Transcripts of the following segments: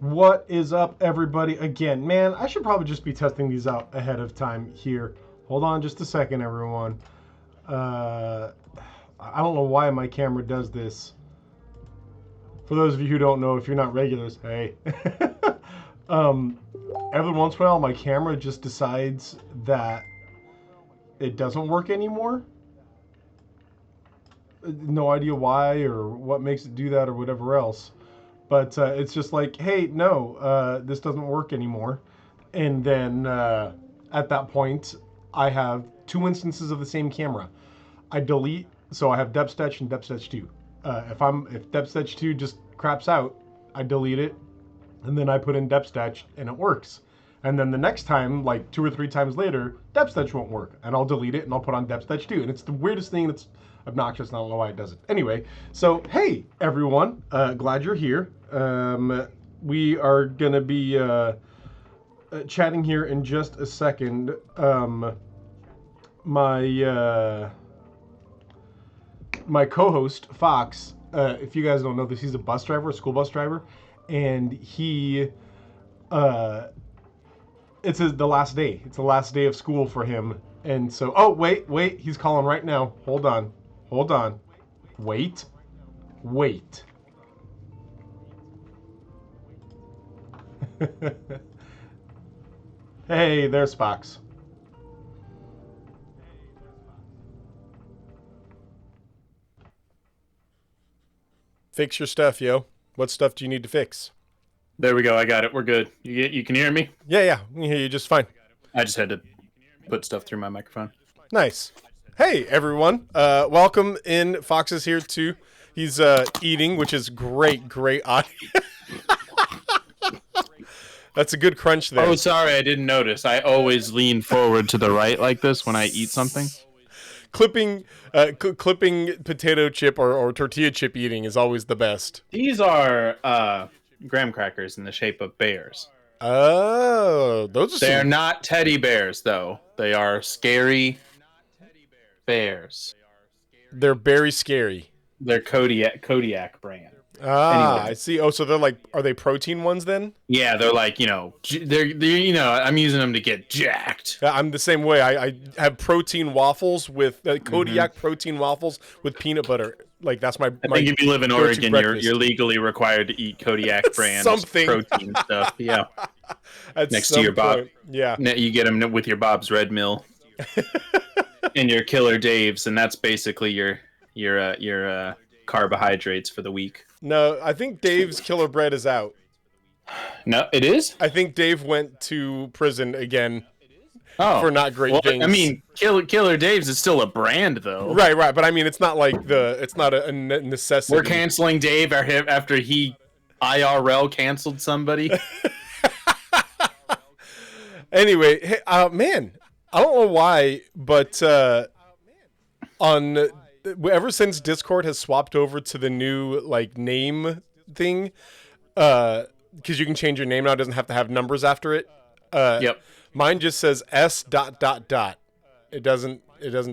What is up, everybody? Again, man, I should probably just be testing these out ahead of time here. Hold on just a second, everyone. Uh, I don't know why my camera does this. For those of you who don't know, if you're not regulars, hey. um, every once in a while, my camera just decides that it doesn't work anymore. No idea why or what makes it do that or whatever else. But it's just like, hey, no, this doesn't work anymore. And then at that point, I have two instances of the same camera. I delete, so I have DepthStretch and DepthStretch 2. If DepthStretch 2 just craps out, I delete it, and then I put in DepthStretch, and it works. And then the next time, like 2 or 3 times later, DepthStretch won't work, and I'll delete it and I'll put on DepthStretch 2. And it's the weirdest thing that's obnoxious, and I don't know why it does it. Anyway, so hey everyone, glad you're here. We are gonna be chatting here in just a second. My co-host Fox, if you guys don't know this, he's a bus driver, a school bus driver, and he it's the last day. It's the last day of school for him, and so wait, he's calling right now. Hold on, wait. Hey, there's Fox. Fix your stuff, yo. What stuff do you need to fix? There we go. I got it. We're good. You can hear me? Yeah, I can hear you just fine. I just had to put stuff through my microphone. Nice. Hey, everyone. Welcome in. Fox is here, too. He's eating, which is great audio. That's a good crunch there. Oh, sorry. I didn't notice. I always lean forward to the right like this when I eat something. Clipping potato chip or tortilla chip eating is always the best. These are graham crackers in the shape of bears. Oh, those are They're not teddy bears, though. They are scary bears. They're very scary. They're Kodiak brand. Ah, Anyway. I see. Oh, so they're like, are they protein ones then? Yeah, they're like, they're I'm using them to get jacked. Yeah, I'm the same way. I have protein waffles with Kodiak protein waffles with peanut butter. Like that's my. I think if you live in Oregon, breakfast. you're legally required to eat Kodiak brand protein stuff. Yeah, next to your Bob. Yeah, you get them with your Bob's Red Mill and your Killer Dave's, and that's basically your carbohydrates for the week. No, I think Dave's Killer Bread is out. No, it is? I think Dave went to prison again for not great things. I mean, Killer Dave's is still a brand, though. Right. But I mean, it's not like it's not a necessity. We're canceling Dave after he IRL canceled somebody. Anyway, hey, man, I don't know why, but ever since Discord has swapped over to the new like name thing, because you can change your name now, it doesn't have to have numbers after it. Yep. Mine just says S. It doesn't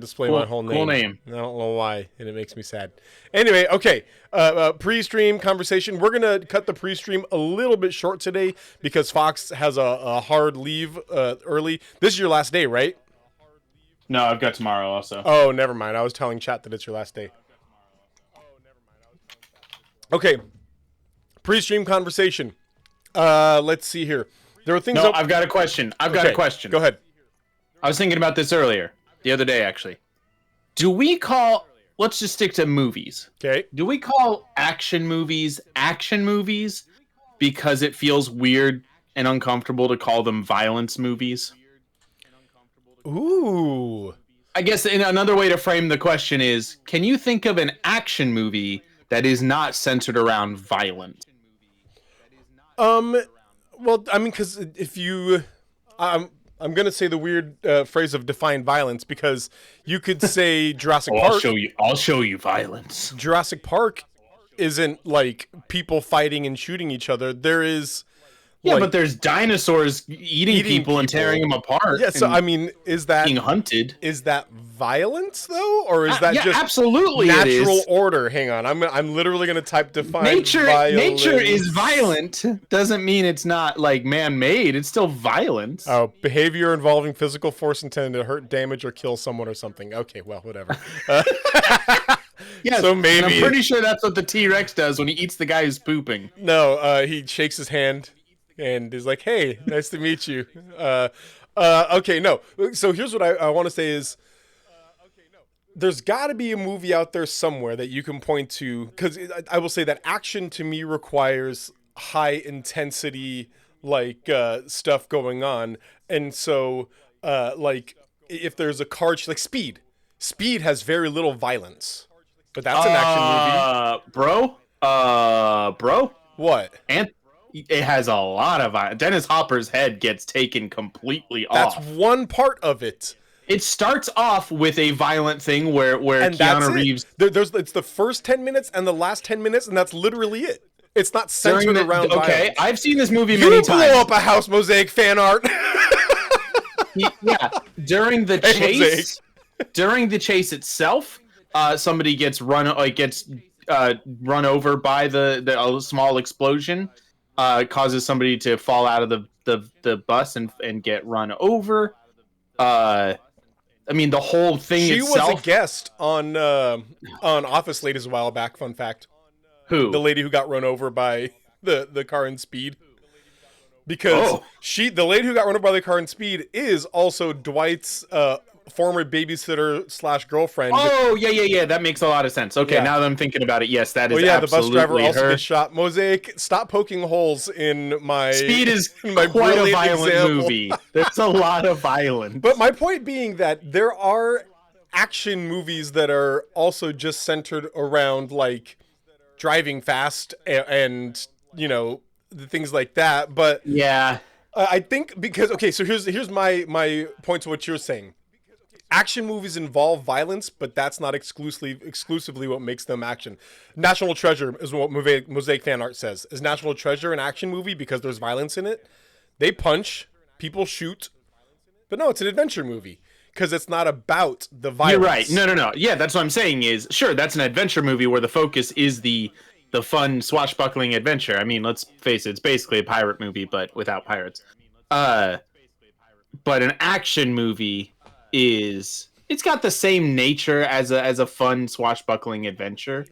display my whole name. Cool name. I don't know why, and it makes me sad. Anyway, okay. Pre-stream conversation. We're gonna cut the pre-stream a little bit short today because Fox has a hard leave early. This is your last day, right? No, I've got tomorrow also. Oh, never mind. I was telling chat that it's your last day. Okay. Pre-stream conversation. Let's see here. There were things. No, I've got a question. I've got a question. Go ahead. I was thinking about this earlier, the other day, actually. Let's just stick to movies. Okay. Do we call action movies because it feels weird and uncomfortable to call them violence movies? Ooh. I guess another way to frame the question is, can you think of an action movie that is not centered around violence? Well, I mean, because if you... I'm going to say the weird phrase of define violence because you could say Jurassic Park. I'll show you violence. Jurassic Park isn't like people fighting and shooting each other. There is Yeah, like, but there's dinosaurs eating people and tearing them apart. Yeah, so and I mean, is that being hunted? Is that violence though, or is that yeah, just absolutely it natural is. order? Hang on, I'm literally gonna type define Nature violence. is violent. Doesn't mean it's not like man-made. It's still violence. Oh, behavior involving physical force intended to hurt, damage, or kill someone or something. Okay, well, whatever. Yeah, so maybe and I'm pretty sure that's what the T-Rex does when he eats the guy who's pooping. no. He shakes his hand and is like, "Hey, nice to meet you." Okay, no. So here's what I want to say is, there's got to be a movie out there somewhere that you can point to, because I will say that action to me requires high intensity, like stuff going on, and so like if there's a car, like Speed has very little violence, but that's an action movie. Bro. What? And it has a lot of violence. Dennis Hopper's head gets taken completely That's off. one part of it. It starts off with a violent thing where And that's Keanu Reeves. It's the first 10 minutes and the last 10 minutes, and that's literally it. It's not centered around violence. Okay, I've seen this movie You many times. blow up a house, Mosaic fan art. Yeah, during the Hey, chase, during the chase itself, somebody gets run over by the small explosion, causes somebody to fall out of the bus and get run over. I mean, the whole thing She itself. was a guest on Office Ladies a while back. Fun fact: Who? the lady who got run over by the car in Speed. Because the lady who got run over by the car in Speed is also Dwight's former babysitter / girlfriend. Oh yeah. That makes a lot of sense. Okay, Yeah. now that I'm thinking about it, yes, that is the bus absolutely driver also her. gets shot. Mosaic, stop poking holes in my. Speed is my quite a brilliant violent example. movie. There's a lot of violence. But my point being that there are action movies that are also just centered around like driving fast and you know, the things like that. But yeah, I think because so here's my point to what you're saying. Action movies involve violence, but that's not exclusively what makes them action. National Treasure is what Mosaic fan art says. Is National Treasure an action movie because there's violence in it? They punch, people shoot, but no, it's an adventure movie because it's not about the violence. you're right. No. Yeah, that's what I'm saying is, sure, that's an adventure movie where the focus is the fun swashbuckling adventure. I mean, let's face it, it's basically a pirate movie, but without pirates. But an action movie it's got the same nature as a fun swashbuckling adventure.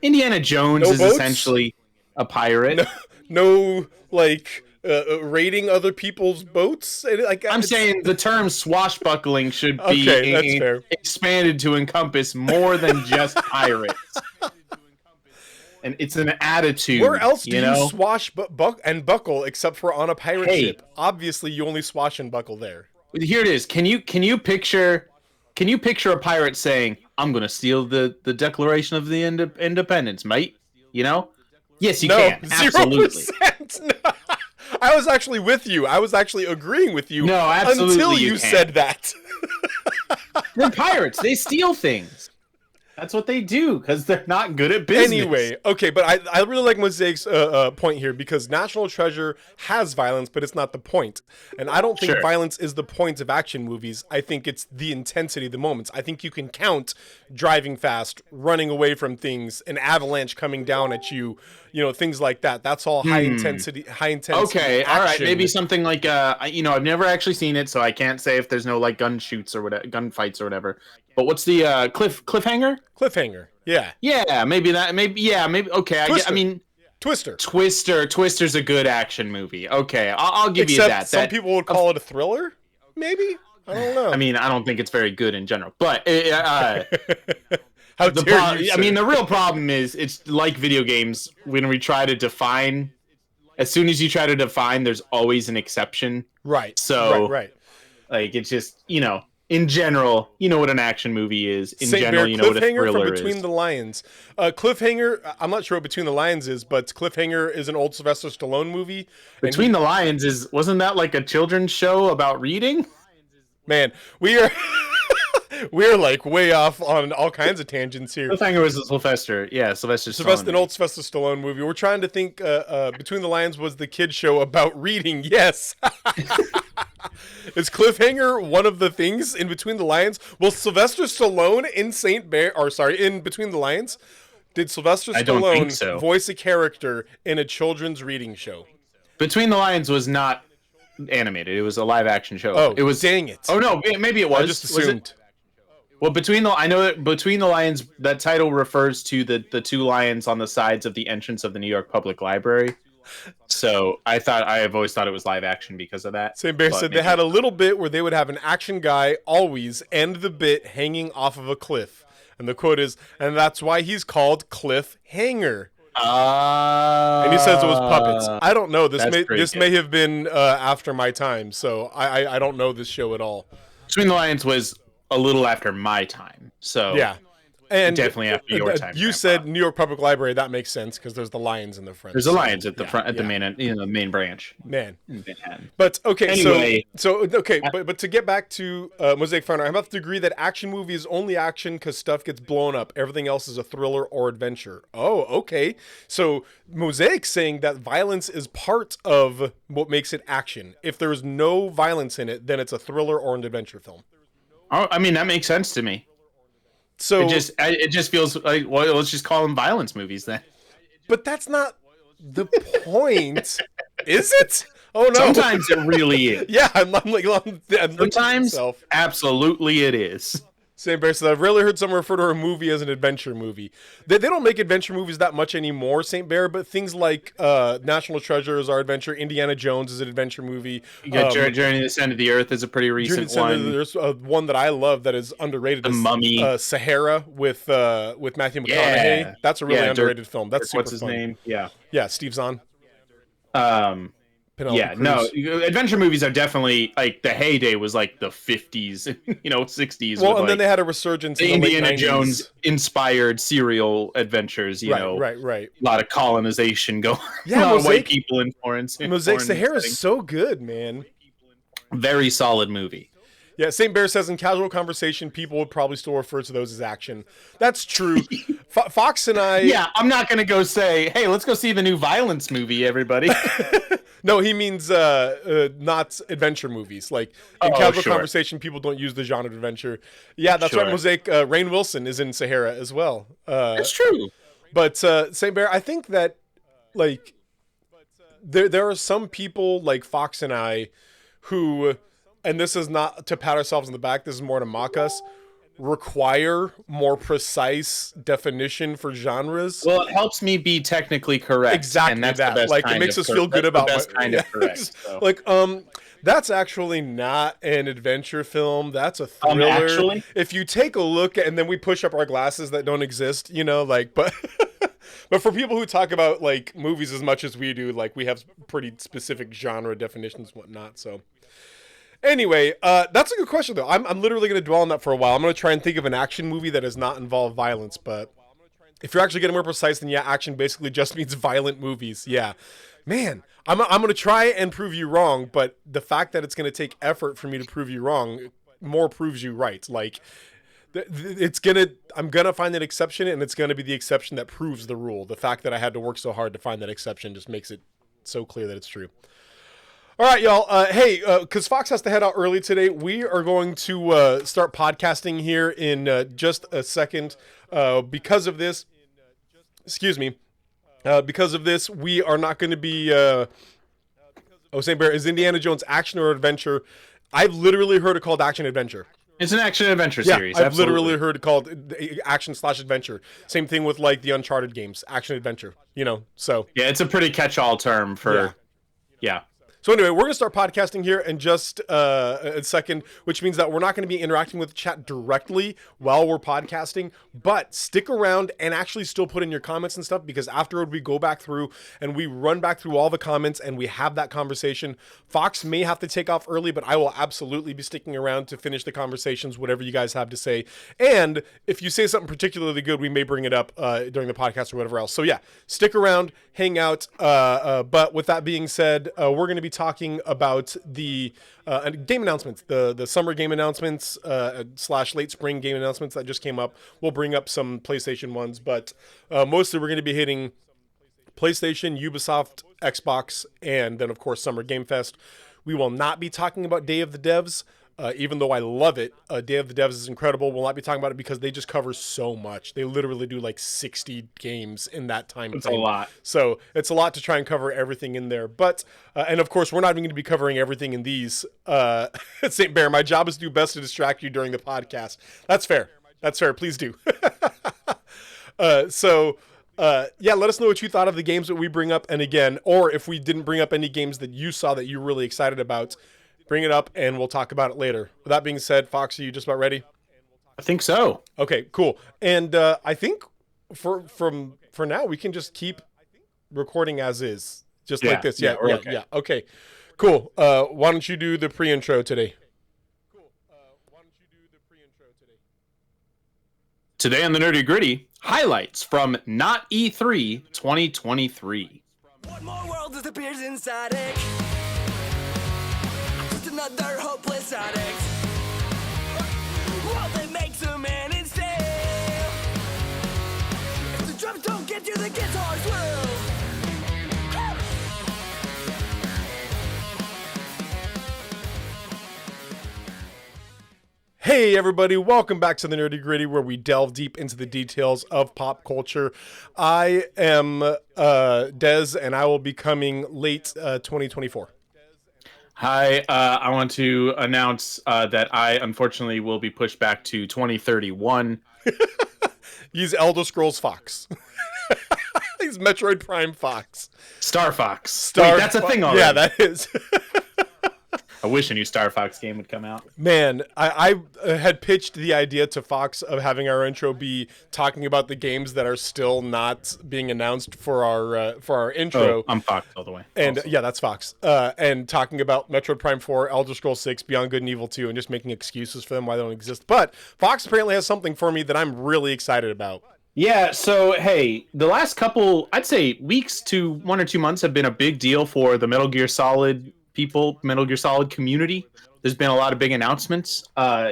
Indiana Jones is boats? essentially a pirate. No like raiding other people's boats. I'm saying the term swashbuckling should be Okay, that's fair. expanded to encompass more than just pirates. And it's an attitude. Where else do you know? swash and buckle except for on a pirate Hey. ship? Obviously, you only swash and buckle there. Here it is. Can you picture a pirate saying, "I'm going to steal the Declaration of the Independence, mate"? You know? Yes, you can. 0%. Absolutely. No. I was actually with you. I was actually agreeing with you. No, absolutely until you you can. said that. They're pirates. They steal things. That's what they do because they're not good at business. Anyway, okay, but I really like Mosaic's point here because National Treasure has violence, but it's not the point. And I don't think Sure. violence is the point of action movies. I think it's the intensity of the moments. I think you can count driving fast, running away from things, an avalanche coming down at you, you know, things like that. That's all high intensity. Okay, all right. action. Maybe something like I've never actually seen it, so I can't say if there's no like gun shoots or whatever, gun fights or whatever. But what's the cliffhanger? Cliffhanger. Yeah. Yeah, maybe that. Maybe okay. Twister. Twister. Twister's a good action movie. Okay, I'll give Except you that. some people would call it a thriller. Maybe. I don't know. I mean, I don't think it's very good in general, but How dare you? I mean, the real problem is it's like video games. When we try to define, as soon as you try to define, there's always an exception. right. So, right. like, it's just in general, you know what an action movie is. In Saint general, Bear, you know what a Cliffhanger thriller from Between is. the Lions. Cliffhanger, I'm not sure what Between the Lions is, but Cliffhanger is an old Sylvester Stallone movie. Between the Lions wasn't that like a children's show about reading? Man, we are We're like way off on all kinds of tangents here. Cliffhanger was a Sylvester. Yeah, Sylvester Stallone. An old Sylvester Stallone movie. We're trying to think. Between the Lions was the kid show about reading. Yes. Is Cliffhanger one of the things in Between the Lions? Well, Sylvester Stallone in in Between the Lions, did Sylvester Stallone voice a character in a children's reading show? Between the Lions was not animated. It was a live action show. Oh, it was. Dang it! Oh no, maybe it was. I just assumed. Well, I know that Between the Lions, that title refers to the two lions on the sides of the entrance of the New York Public Library. So I've always thought it was live action because of that. Same Bear said they had a little bit where they would have an action guy always end the bit hanging off of a cliff. And the quote is, and that's why he's called Cliffhanger. And he says it was puppets. I don't know. This may have been after my time, so I don't know this show at all. Between the Lions was a little after my time, so yeah, and definitely after your time. You said New York Public Library. That makes sense because there's the lions in the front. There's the lions at the front, at the main branch. Man, Manhattan. But okay, anyway, but to get back to Mosaic Founder, I'm about to agree that action movie is only action because stuff gets blown up. Everything else is a thriller or adventure. Oh, okay. So Mosaic saying that violence is part of what makes it action. If there's no violence in it, then it's a thriller or an adventure film. Oh, I mean, that makes sense to me. So it just feels like, well, let's just call them violence movies then. But that's not the point, is it? Oh no! Sometimes it really is. Yeah, I'm sometimes absolutely it is. Same Bear said, I've rarely heard someone refer to a movie as an adventure movie. They don't make adventure movies that much anymore, St. Bear, but things like National Treasure is our adventure, Indiana Jones is an adventure movie. You got Journey to the Center of the Earth is a pretty recent one. There's one that I love that is underrated. The Mummy. Sahara with Matthew McConaughey. Yeah. That's a really underrated film. That's super What's his fun. Name? Yeah. Yeah, Steve Zahn. Penelope Cruz. Adventure movies are definitely like the heyday was like the 50s, 60s. Well, and then they had a resurgence in the Indiana late 90s. Jones inspired serial adventures, Right. A lot of colonization going on. White people in Florence. Mosaic Sahara is so good, man. Very solid movie. Yeah, St. Bear says in casual conversation, people would probably still refer to those as action. That's true. Fox and I... Yeah, I'm not going to go say, hey, let's go see the new violence movie, everybody. No, he means not adventure movies. Like, in casual conversation, people don't use the genre of adventure. Yeah, that's right, Mosaic. Rainn Wilson is in Sahara as well. That's true. But, St. Bear, I think that, like, there are some people like Fox and I who... And this is not to pat ourselves on the back, this is more to mock us, require more precise definition for genres. Well, it helps me be technically correct. Exactly, and that's that. The best like, kind it makes of us feel good about the best kind of correct. So. Like, that's actually not an adventure film. That's a thriller. Actually? If you take a look, and then we push up our glasses that don't exist, but... But for people who talk about, like, movies as much as we do, like, we have pretty specific genre definitions and whatnot, so... Anyway, that's a good question, though. I'm literally going to dwell on that for a while. I'm going to try and think of an action movie that does not involve violence, but if you're actually getting more precise, then yeah, action basically just means violent movies. Yeah. Man, I'm going to try and prove you wrong, but the fact that it's going to take effort for me to prove you wrong more proves you right. Like, I'm going to find an exception, and it's going to be the exception that proves the rule. The fact that I had to work so hard to find that exception just makes it so clear that it's true. All right, y'all. Hey, because Fox has to head out early today, we are going to start podcasting here in just a second. Because of this, we are not going to be... St. Bear, is Indiana Jones action or adventure? I've literally heard it called action-adventure. It's an action-adventure series. I've literally heard it called action/adventure. Same thing with, like, the Uncharted games. Action-adventure, so... Yeah, it's a pretty catch-all term for... Yeah. So anyway, we're going to start podcasting here in just a second, which means that we're not going to be interacting with the chat directly while we're podcasting, but stick around and actually still put in your comments and stuff, because afterward we go back through and we run back through all the comments and we have that conversation. Fox may have to take off early, but I will absolutely be sticking around to finish the conversations, whatever you guys have to say. And if you say something particularly good, we may bring it up during the podcast or whatever else. So yeah, stick around, hang out. But with that being said, we're going to be talking about the game announcements, the summer game announcements / late spring game announcements that just came up. We'll bring up some PlayStation ones, but mostly we're going to be hitting PlayStation, Ubisoft, Xbox, and then, of course, Summer Game Fest. We will not be talking about Day of the Devs, even though I love it. Day of the Devs is incredible. We'll not be talking about it because they just cover so much. They literally do like 60 games in that time. It's a lot. So it's a lot to try and cover everything in there. But, and of course, we're not even going to be covering everything in these. St. Bear, my job is to do best to distract you during the podcast. That's fair. That's fair. Please do. Yeah, let us know what you thought of the games that we bring up. And again, or if we didn't bring up any games that you saw that you're really excited about, bring it up and we'll talk about it later. With that being said, Fox, are you just about ready? I think so. Okay, cool. And I think for now, we can just keep recording as is. Just like this. Yeah. Okay, cool. Why don't you do the pre-intro today? Today on the Nerdy Gritty, highlights from Not E3 2023. One more world disappears inside it. Just another hopeless addict. World that makes a man instead. If the drums don't get you, the guitars will. Hey everybody, welcome back to the Nerdy Gritty, where we delve deep into the details of pop culture. I am Dez, and I will be coming late 2024. Hi, I want to announce that I unfortunately will be pushed back to 2031. He's Elder Scrolls Fox. He's Metroid Prime Fox. Star Fox. Wait, that's a thing already. Yeah, that is. I wish a new Star Fox game would come out. Man, I had pitched the idea to Fox of having our intro be talking about the games that are still not being announced for our intro. Oh, I'm Fox all the way. And also. yeah, that's Fox. And talking about Metroid Prime 4, Elder Scrolls 6, Beyond Good and Evil 2, and just making excuses for them why they don't exist. But Fox apparently has something for me that I'm really excited about. Yeah, so hey, the last couple, I'd say weeks to 1 or 2 months have been a big deal for the Metal Gear Solid people, Metal Gear Solid community. There's been a lot of big announcements.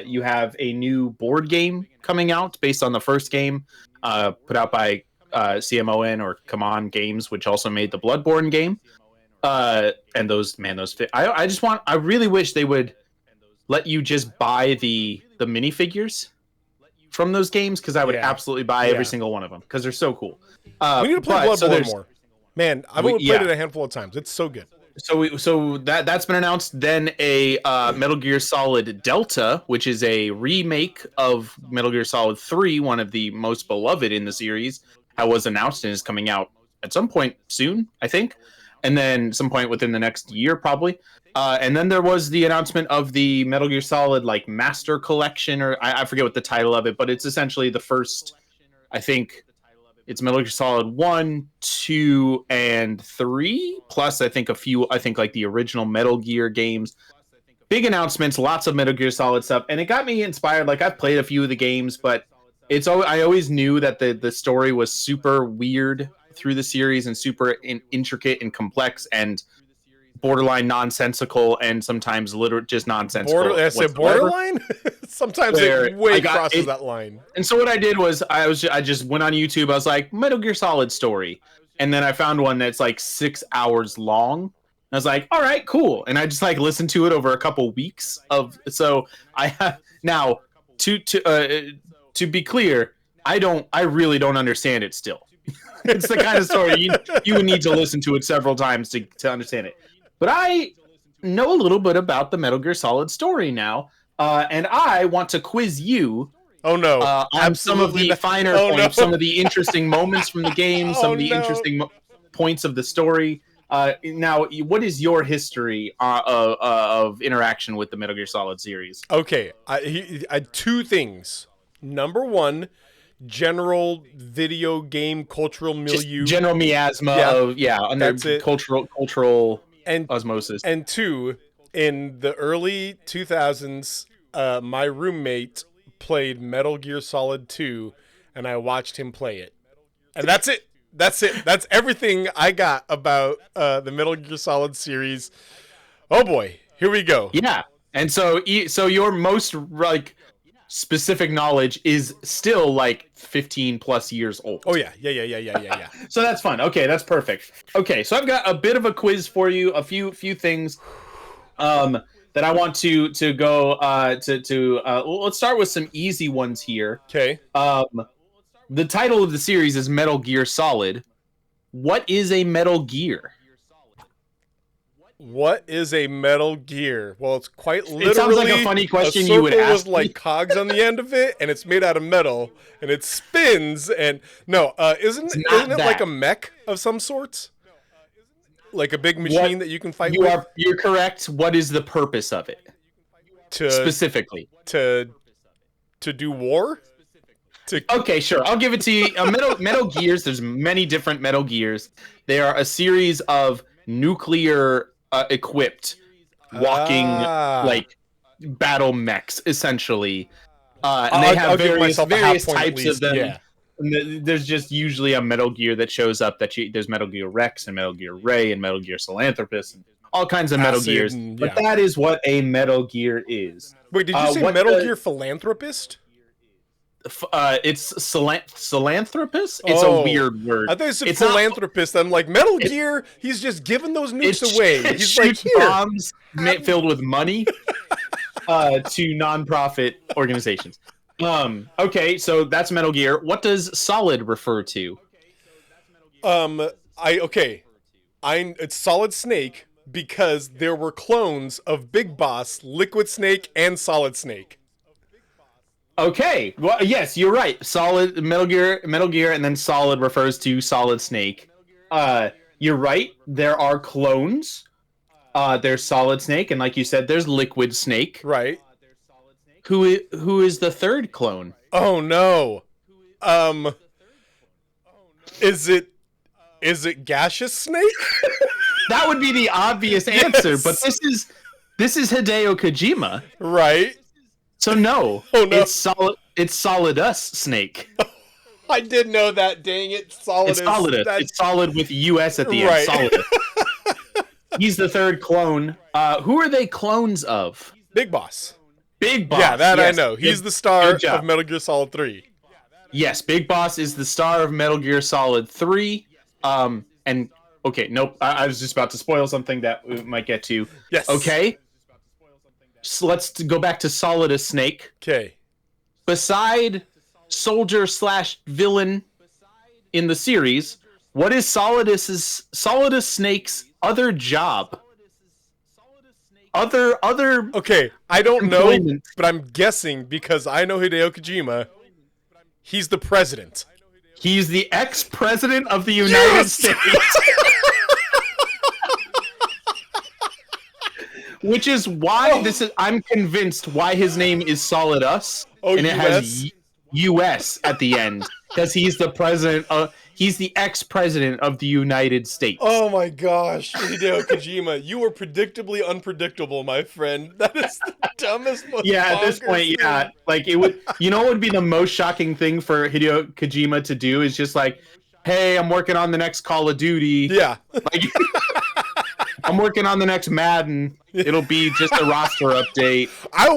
You have a new board game coming out based on the first game, put out by CMON or Come On Games, which also made the Bloodborne game. And those fit. I really wish they would let you just buy the minifigures from those games, because I would absolutely buy every single one of them because they're so cool. We need to play Bloodborne more. Man, I've only played it a handful of times. It's so good. So that's been announced. Then a Metal Gear Solid Delta, which is a remake of Metal Gear Solid 3, one of the most beloved in the series, was announced and is coming out at some point soon, I think, and then some point within the next year probably. And then there was the announcement of the Metal Gear Solid like Master Collection, or I forget what the title of it, but it's essentially the first, I think. It's Metal Gear Solid 1, 2, and 3, plus I think like the original Metal Gear games. Big announcements, lots of Metal Gear Solid stuff, and it got me inspired. Like, I've played a few of the games, but I always knew that the story was super weird through the series and super intricate and complex and borderline nonsensical and sometimes just nonsensical. I said borderline? Sometimes it crosses that line. And so what I did was I just went on YouTube. I was like, Metal Gear Solid story. And then I found one that's like 6 hours long. And I was like, all right, cool. And I just like listened to it over a couple weeks so I have now to be clear, I really don't understand it still. It's the kind of story you would need to listen to it several times to understand it. But I know a little bit about the Metal Gear Solid story now, and I want to quiz you. Oh no! On some of the finer points, some of the interesting moments from the game, some of the interesting points of the story. Now, what is your history of interaction with the Metal Gear Solid series? Okay, I two things. Number one, general video game cultural milieu, general miasma under cultural and osmosis. And two, in the early 2000s, my roommate played Metal Gear Solid 2, and I watched him play it. And that's it. That's everything I got about the Metal Gear Solid series. Oh boy, here we go. Yeah, and so your most like specific knowledge is still like 15 plus years old. Oh yeah. So that's fun. Okay, that's perfect. Okay, so I've got a bit of a quiz for you, a few things that I want to go let's start with some easy ones here. Okay. The title of the series is Metal Gear Solid. What is a Metal Gear? What is a Metal Gear? Well, it's quite literally. It sounds like a funny question you would ask with like cogs on the end of it, and it's made out of metal, and it spins. And no, isn't it like a mech of some sort? Like a big machine that you can fight with? You're correct. What is the purpose of it? Specifically. To do war? Okay, sure. I'll give it to you. Metal Gears, there's many different Metal Gears. They are a series of nuclear equipped walking like battle mechs, essentially. And they have various types of them. Yeah. And there's just usually a Metal Gear that shows up. There's Metal Gear Rex and Metal Gear Ray and Metal Gear Philanthropist and all kinds of Metal Gears. But that is what a Metal Gear is. Wait, did you say Metal Gear Philanthropist? It's Philanthropist. It's a weird word. I thought you said Philanthropist. I'm like, Metal Gear, he's just giving those nukes away. He's like, here. Bombs filled with money to nonprofit organizations. Okay, so that's Metal Gear. What does Solid refer to? It's Solid Snake because there were clones of Big Boss, Liquid Snake, and Solid Snake. Okay, well, yes, you're right. Solid Metal Gear, and then Solid refers to Solid Snake. You're right. There are clones. There's Solid Snake, and like you said, there's Liquid Snake. Right. Who is the third clone? Oh no. Is it Gaseous Snake? That would be the obvious answer, but this is Hideo Kojima. Right. So no. Oh no. It's Solidus Snake. I did know that, dang it. Solidus. It's Solid with US at the end. Right. Solidus. He's the third clone. Who are they clones of? Big Boss. Big Boss. Yeah, that yes. I know. He's the star of Metal Gear Solid 3. Yes, Big Boss is the star of Metal Gear Solid 3. And okay, nope. I was just about to spoil something that we might get to. Yes. Okay. So let's go back to Solidus Snake. Okay. Beside soldier / villain in the series, what is Solidus Snake's other job? Other Okay, I don't know, but I'm guessing because I know Hideo Kojima. He's the president. He's the ex-president of the United States. Which is why I'm convinced why his name is Solidus. Oh, and it has US at the end. Because he's the president he's the ex-president of the United States. Oh my gosh, Hideo Kojima, you were predictably unpredictable, my friend. That is the dumbest most Yeah, at this point, thing. yeah. Like it would what would be the most shocking thing for Hideo Kojima to do is just like, hey, I'm working on the next Call of Duty. Yeah. Like, I'm working on the next Madden. It'll be just a roster update. I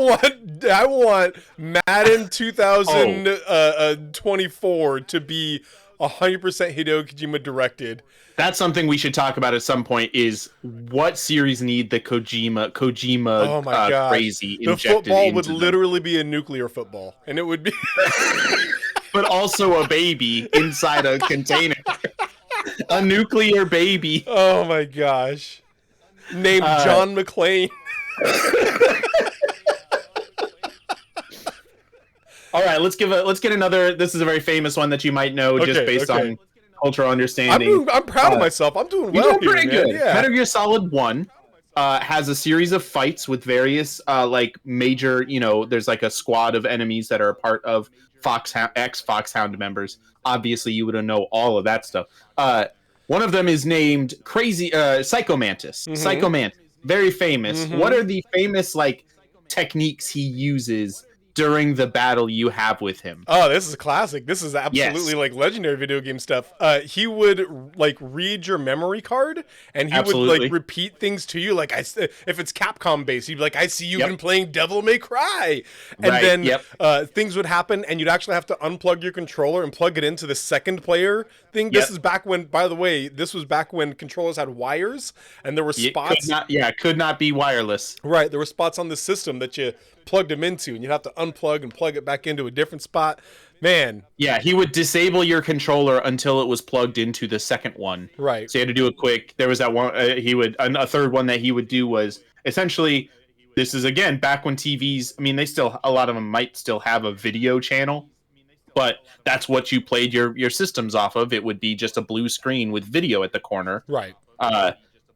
want Madden 2024 to be 100% Hideo Kojima directed. That's something we should talk about at some point. Is what series need the Kojima Oh my gosh. crazy The injected football into would them. literally be a nuclear football, and it would be. But also a baby inside a container. A nuclear baby. Oh my gosh. Named John McClane. All right, let's get another. This is a very famous one that you might know just based on cultural understanding. I'm proud of myself. I'm doing well. You're doing pretty here, good. man. Yeah. Metal Gear Solid 1 has a series of fights with various like major. There's like a squad of enemies that are a part of Foxhound members. Obviously, you would know all of that stuff. One of them is named Psycho Mantis. Mm-hmm. Psycho Mantis, very famous. Mm-hmm. What are the famous like techniques he uses during the battle you have with him. Oh, this is a classic. This is absolutely Yes. like legendary video game stuff. He would like read your memory card, and he would Absolutely. like repeat things to you. Like if it's Capcom based, he'd be like, "I see you've Yep. been playing Devil May Cry," and Right, then yep. things would happen, and you'd actually have to unplug your controller and plug it into the second player thing. This Yep. is back when, by the way, this was back when controllers had wires, and there were It spots. could not be wireless. Right, there were spots on the system that you plugged them into, and you'd have to unplug and plug it back into a different spot. Man, Yeah, he would disable your controller until it was plugged into the second one. right. So you had to do a quick. There was that one. A third one that he would do was essentially. This is again back when TVs. I mean, a lot of them might still have a video channel, but that's what you played your systems off of. It would be just a blue screen with video at the corner. Right.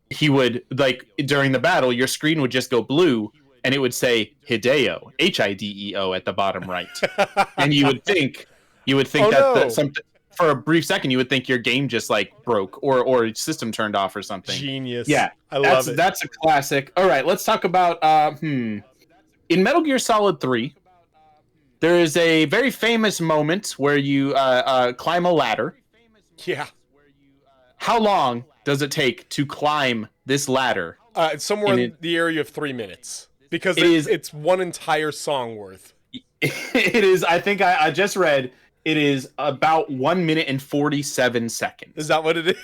He would like during the battle, your screen would just go blue, and it would say Hideo, Hideo, at the bottom right, and you would think Oh, that, no. that something for a brief second you would think your game just like broke or system turned off or something. Genius. Yeah, I love it. That's a classic. All right, let's talk about in Metal Gear Solid 3. There is a very famous moment where you climb a ladder. Yeah. How long does it take to climb this ladder? It's somewhere in it- the area of 3 minutes. Because It is- it's one entire song worth. It is. I think I just read. It is about 1 minute and 47 seconds. Is that what it is?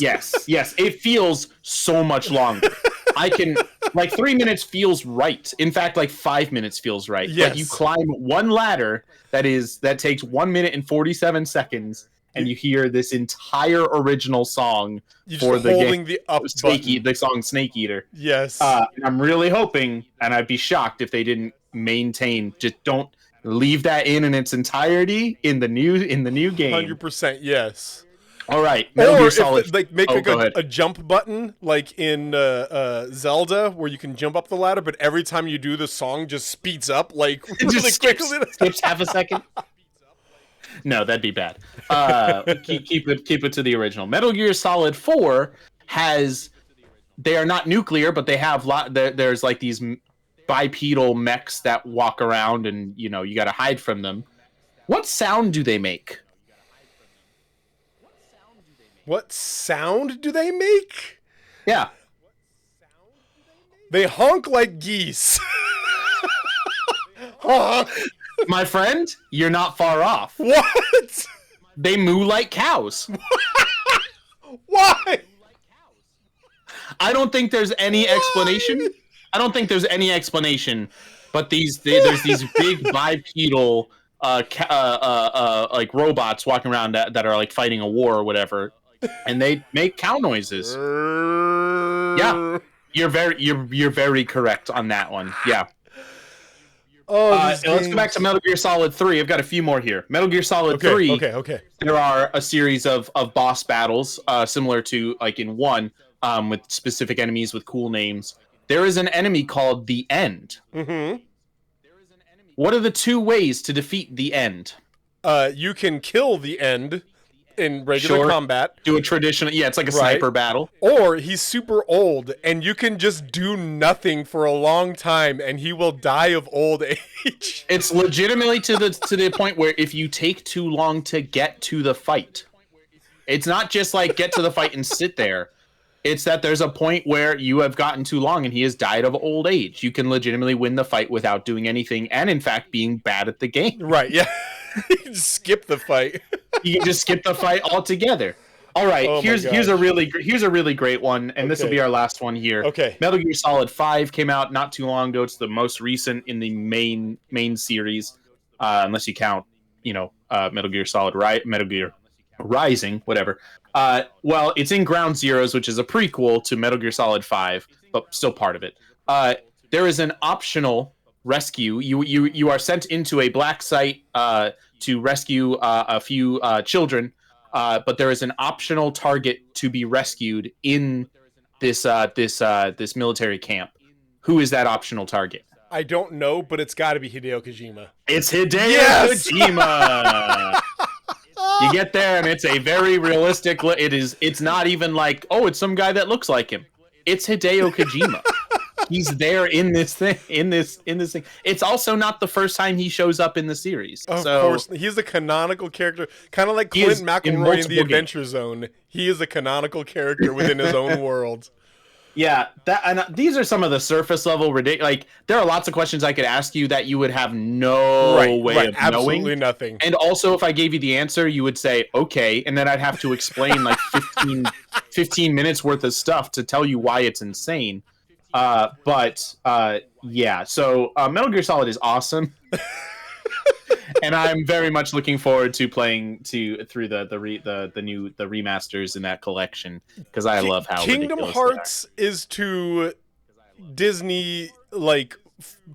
Yes, yes. It feels so much longer. I can like 3 minutes feels right. In fact, like 5 minutes feels right. Yes. But you climb one ladder that takes 1 minute and 47 seconds, and you hear this entire original song You're for just the holding game. the up button. The song Snake Eater. Yes. And I'm really hoping, and I'd be shocked if they didn't maintain. Just don't leave that in its entirety in the new game. 100% yes. All right, Metal Or Gear if Solid. like make Oh, like go ahead. a jump button like in Zelda where you can jump up the ladder, but every time you do the song just speeds up like It really just skips, quickly. skips half a second. No, that'd be bad. Keep it to the original. Metal Gear Solid 4 has. They are not nuclear, but they have there's like these bipedal mechs that walk around, and you got to hide from them. What sound do they make? What sound do they make? Yeah. They honk like geese. Honk. My friend, you're not far off. What? They moo like cows. Why? I don't think there's any explanation. I don't think there's any explanation. But there's these big bipedal like robots walking around that are like fighting a war or whatever, and they make cow noises. Yeah. You're very correct on that one. Yeah. Oh, Let's go back to Metal Gear Solid 3. I've got a few more here. Metal Gear Solid 3. Okay. There are a series of boss battles, similar to like in 1, with specific enemies with cool names. There is an enemy called the End. Mm-hmm. What are the 2 ways to defeat the End? You can kill the End in regular Sure. combat, Do a traditional, it's like a Right. sniper battle. or he's super old and you can just do nothing for a long time and he will die of old age. It's legitimately to the point where if you take too long to get to the fight, it's not just like get to the fight and sit there. It's that there's a point where you have gotten too long and he has died of old age. You can legitimately win the fight without doing anything, and in fact being bad at the game. Right, yeah. Just skip the fight. You can just skip the fight altogether. All right, Oh my here's a really great one, and this will Okay. be our last one here. Okay. Metal Gear Solid 5 came out not too long ago. It's the most recent in the main series, unless you count, Metal Gear Solid Metal Gear Rising, whatever. Well, it's in Ground Zeroes, which is a prequel to Metal Gear Solid 5, but still part of it. There is an optional rescue. You are sent into a black site to rescue a few children, but there is an optional target to be rescued in this military camp. Who is that optional target? I don't know, but it's got to be Hideo Kojima. It's Hideo Yes! Kojima. You get there, and it's a very realistic. It's not even like, oh, it's some guy that looks like him. It's Hideo Kojima. He's there in this thing. In this thing. It's also not the first time he shows up in the series. Of so, course, he's a canonical character, kind of like He is Clint McElroy in in multiple the Adventure Zone. He is a canonical character within his own world. Yeah, these are some of the surface level ridiculous. Like, there are lots of questions I could ask you that you would have no way of absolutely knowing. nothing. And also, if I gave you the answer, you would say okay, and then I'd have to explain like 15 minutes worth of stuff to tell you why it's insane. Yeah. So Metal Gear Solid is awesome. And I'm very much looking forward to playing through the remasters in that collection because I love how Kingdom ridiculous Hearts is to Disney like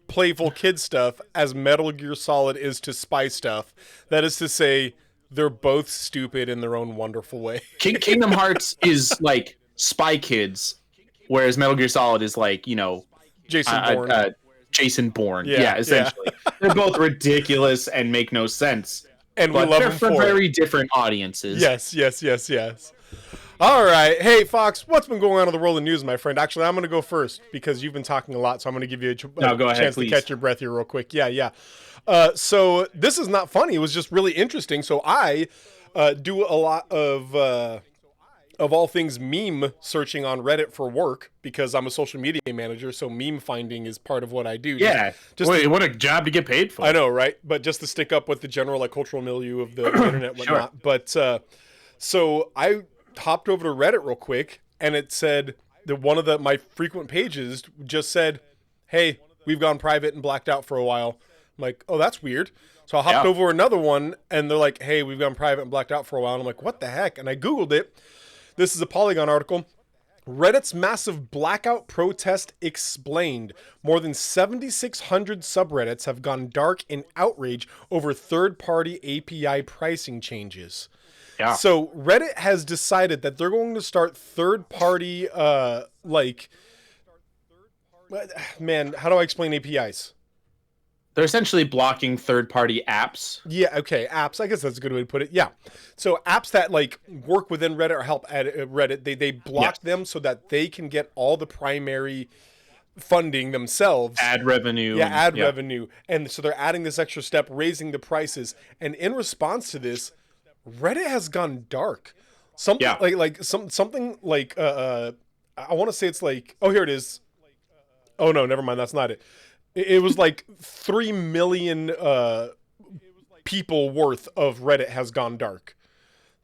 playful kid stuff as Metal Gear Solid is to spy stuff. That is to say, they're both stupid in their own wonderful way. Kingdom Hearts is like Spy Kids, whereas Metal Gear Solid is like, Jason Bourne. Jason Bourne. Yeah, Yeah, essentially. They're both ridiculous and make no sense. And But we love they're them for for it. very different audiences. Yes. All right. Hey, Fox, what's been going on in the world of news, my friend? Actually, I'm going to go first because you've been talking a lot, so I'm going to give you a go ahead, chance please. to catch your breath here real quick. Yeah. So this is not funny. It was just really interesting. So I do a lot of all things meme searching on Reddit for work because I'm a social media manager, so meme finding is part of what I do. Yeah. Just What a job to get paid for. I know, right? But just to stick up with the general like cultural milieu of the internet and whatnot. Sure. But so I hopped over to Reddit real quick, and it said that one of my frequent pages just said, "Hey, we've gone private and blacked out for a while." I'm like, "Oh, that's weird." So I hopped Yeah. over another one, and they're like, "Hey, we've gone private and blacked out for a while." And I'm like, "What the heck?" And I Googled it. This is a Polygon article. Reddit's massive blackout protest explained. More than 7,600 subreddits have gone dark in outrage over third-party API pricing changes. Yeah. So Reddit has decided that they're going to start third-party, man, how do I explain APIs? They're essentially blocking third-party apps. Yeah, okay, apps. I guess that's a good way to put it. Yeah. So apps that like work within Reddit or help at Reddit, they block Yes. them so that they can get all the primary funding themselves. Ad revenue. Yeah, ad revenue. And so they're adding this extra step, raising the prices. And in response to this, Reddit has gone dark. Something something like I want to say it's like, oh, here it is. Oh no, never mind, that's not it. It was like 3 million people worth of Reddit has gone dark.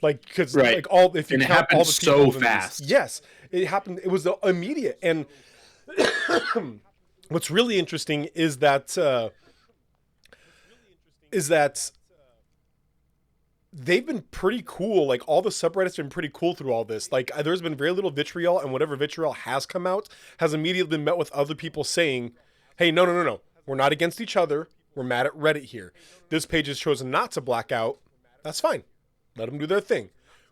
Like, because Right. like all if you And it count all happened the so people in these- fast. yes, it happened. It was immediate. And what's really interesting is that they've been pretty cool. Like all the subreddits have been pretty cool through all this. Like there's been very little vitriol, and whatever vitriol has come out has immediately been met with other people saying, "Hey, no. We're not against each other. We're mad at Reddit here. This page has chosen not to black out. That's fine. Let them do their thing.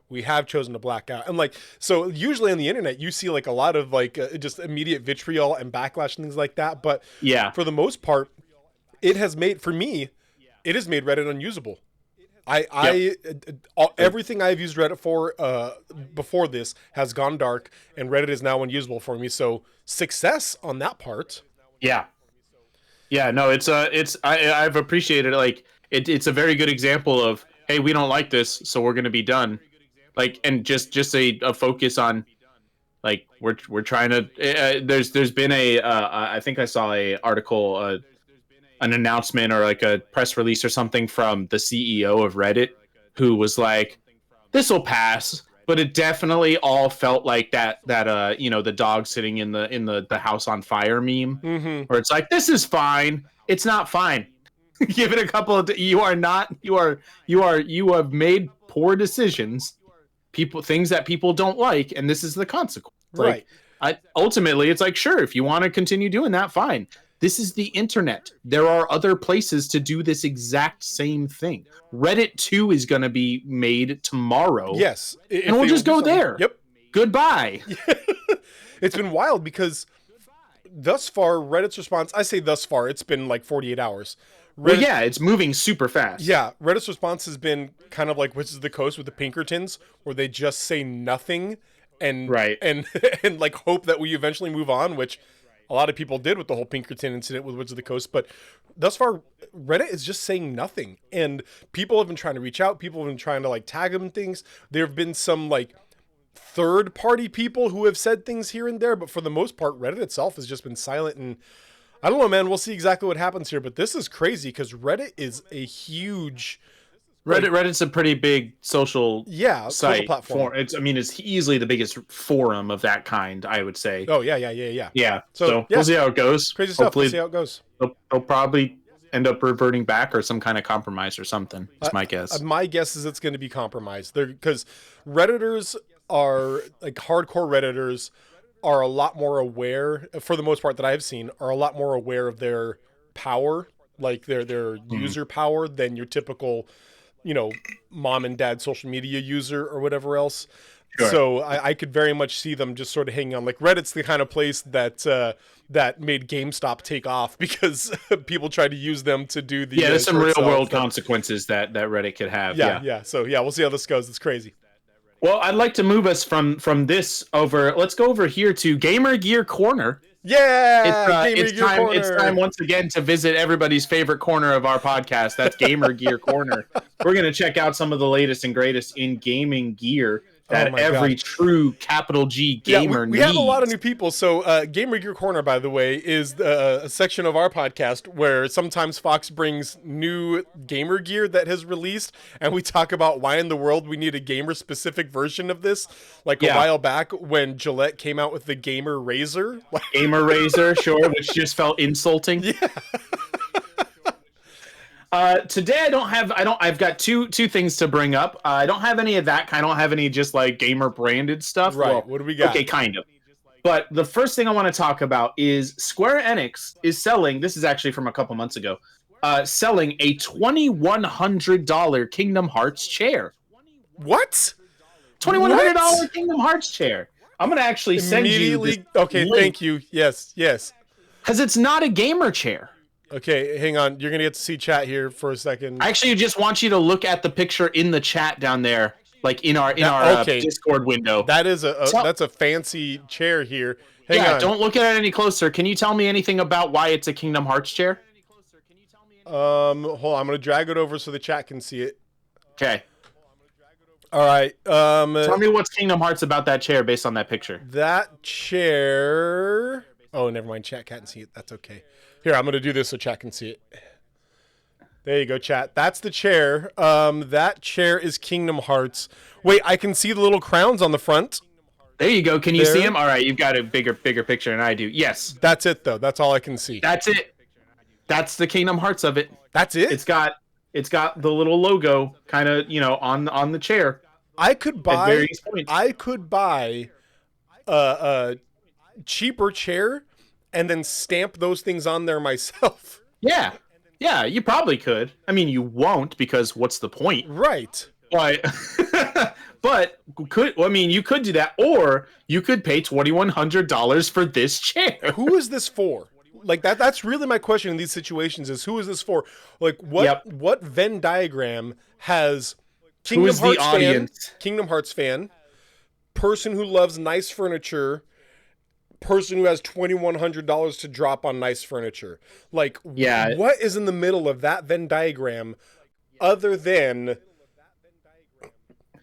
We have chosen to black out." And like, so usually on the internet, you see like a lot of like just immediate vitriol and backlash and things like that. But Yeah. for the most part, it has made Reddit unusable. Everything I've used Reddit for before this has gone dark, and Reddit is now unusable for me. So success on that part. Yeah, no, I've appreciated it. Like it's a very good example of, hey, we don't like this, so we're gonna be done. Like, and just a focus on, like, we're trying to. There's been I think I saw a article, an announcement or like a press release or something from the CEO of Reddit, who was like, this will pass. But it definitely all felt like that the dog sitting in the house on fire meme, where it's like, this is fine. It's not fine. Give it a couple of you have made poor decisions, things that people don't like, and this is the consequence. Right. Ultimately, it's like, sure, if you want to continue doing that, fine. This is the internet. There are other places to do this exact same thing. Reddit 2 is going to be made tomorrow. Yes. And we'll just go there. Yep. Goodbye. It's been wild because thus far, Reddit's response, I say thus far, it's been like 48 hours. Well, yeah, it's moving super fast. Yeah, Reddit's response has been kind of like Wizards of the Coast with the Pinkertons, where they just say nothing and Right. and like hope that we eventually move on, which a lot of people did with the whole Pinkerton incident with Wizards of the Coast, but thus far, Reddit is just saying nothing. And people have been trying to reach out. People have been trying to like tag them and things. There have been some like third party people who have said things here and there, but for the most part, Reddit itself has just been silent. And I don't know, man, we'll see exactly what happens here, but this is crazy because Reddit is a huge Reddit's a pretty big social social site platform. It's easily the biggest forum of that kind, I would say. Oh yeah. Yeah. So, So yeah. we'll see how it goes. Crazy stuff. Hopefully We'll see how it goes. they'll probably end up reverting back or some kind of compromise or something. That's my guess. My guess is it's going to be compromised. Because Redditors are like hardcore Redditors are a lot more aware, for the most part that I've seen, are a lot more aware of their power, like their user power than your typical, mom and dad social media user or whatever else. Sure. So I could very much see them just sort of hanging on. Like Reddit's the kind of place that that made GameStop take off because people tried to use them to do the There's some short real sales world stuff. consequences that Reddit could have. Yeah. So we'll see how this goes. It's crazy. Well, I'd like to move us from this over. Let's go over here to Gamer Gear Corner. Yeah, Gamer It's Gear time. Corner. It's time once again to visit everybody's favorite corner of our podcast. That's Gamer Gear Corner. We're gonna check out some of the latest and greatest in gaming gear that my every God. true capital G gamer we have a needs. lot of new people. So, Gamer Gear Corner, by the way, is a section of our podcast where sometimes Fox brings new gamer gear that has released, and we talk about why in the world we need a gamer-specific version of this. Like a while back when Gillette came out with the Gamer Razor. Gamer Razor, sure, which just felt insulting. Yeah. Today I've got two things to bring up. I don't have any of that. I don't have any just like gamer branded stuff. Right. Well, What do we got? Okay, kind of. But the first thing I want to talk about is Square Enix is selling, this is actually from a couple months ago, selling a $2,100 Kingdom Hearts chair. What? $2,100 Kingdom Hearts chair. I'm going to actually send you this Okay, link, thank you. Yes. because it's not a gamer chair. Okay, hang on. You're gonna get to see chat here for a second. I actually just want you to look at the picture in the chat down there, like in our okay. Discord window. That is that's a fancy chair here. Hang on. Don't look at it any closer. Can you tell me anything about why it's a Kingdom Hearts chair? Hold on. I'm gonna drag it over so the chat can see it. Okay. All right. Tell me what's Kingdom Hearts about that chair based on that picture. That chair. Oh, never mind. Chat can't see it. That's okay. Here, I'm gonna do this so chat can see it. There you go, chat. That's the chair. That chair is Kingdom Hearts. Wait, I can see the little crowns on the front. There you go. Can you There. see him? All right, you've got a bigger picture than I do. Yes, That's it, though. That's all I can see. that's it. That's the Kingdom Hearts of it. That's it. It's got the little logo kind of on the chair I could at buy. various points. I could buy a cheaper chair and then stamp those things on there myself. Yeah, you probably could. I mean, you won't because what's the point? Right. But you could do that, or you could pay $2,100 for this chair. Who is this for? Like that's really my question in these situations is who is this for? Like what Venn diagram has Kingdom is the Hearts audience? Kingdom Hearts fan, person who loves nice furniture, person who has $2,100 to drop on nice furniture. Like what is in the middle of that Venn diagram other than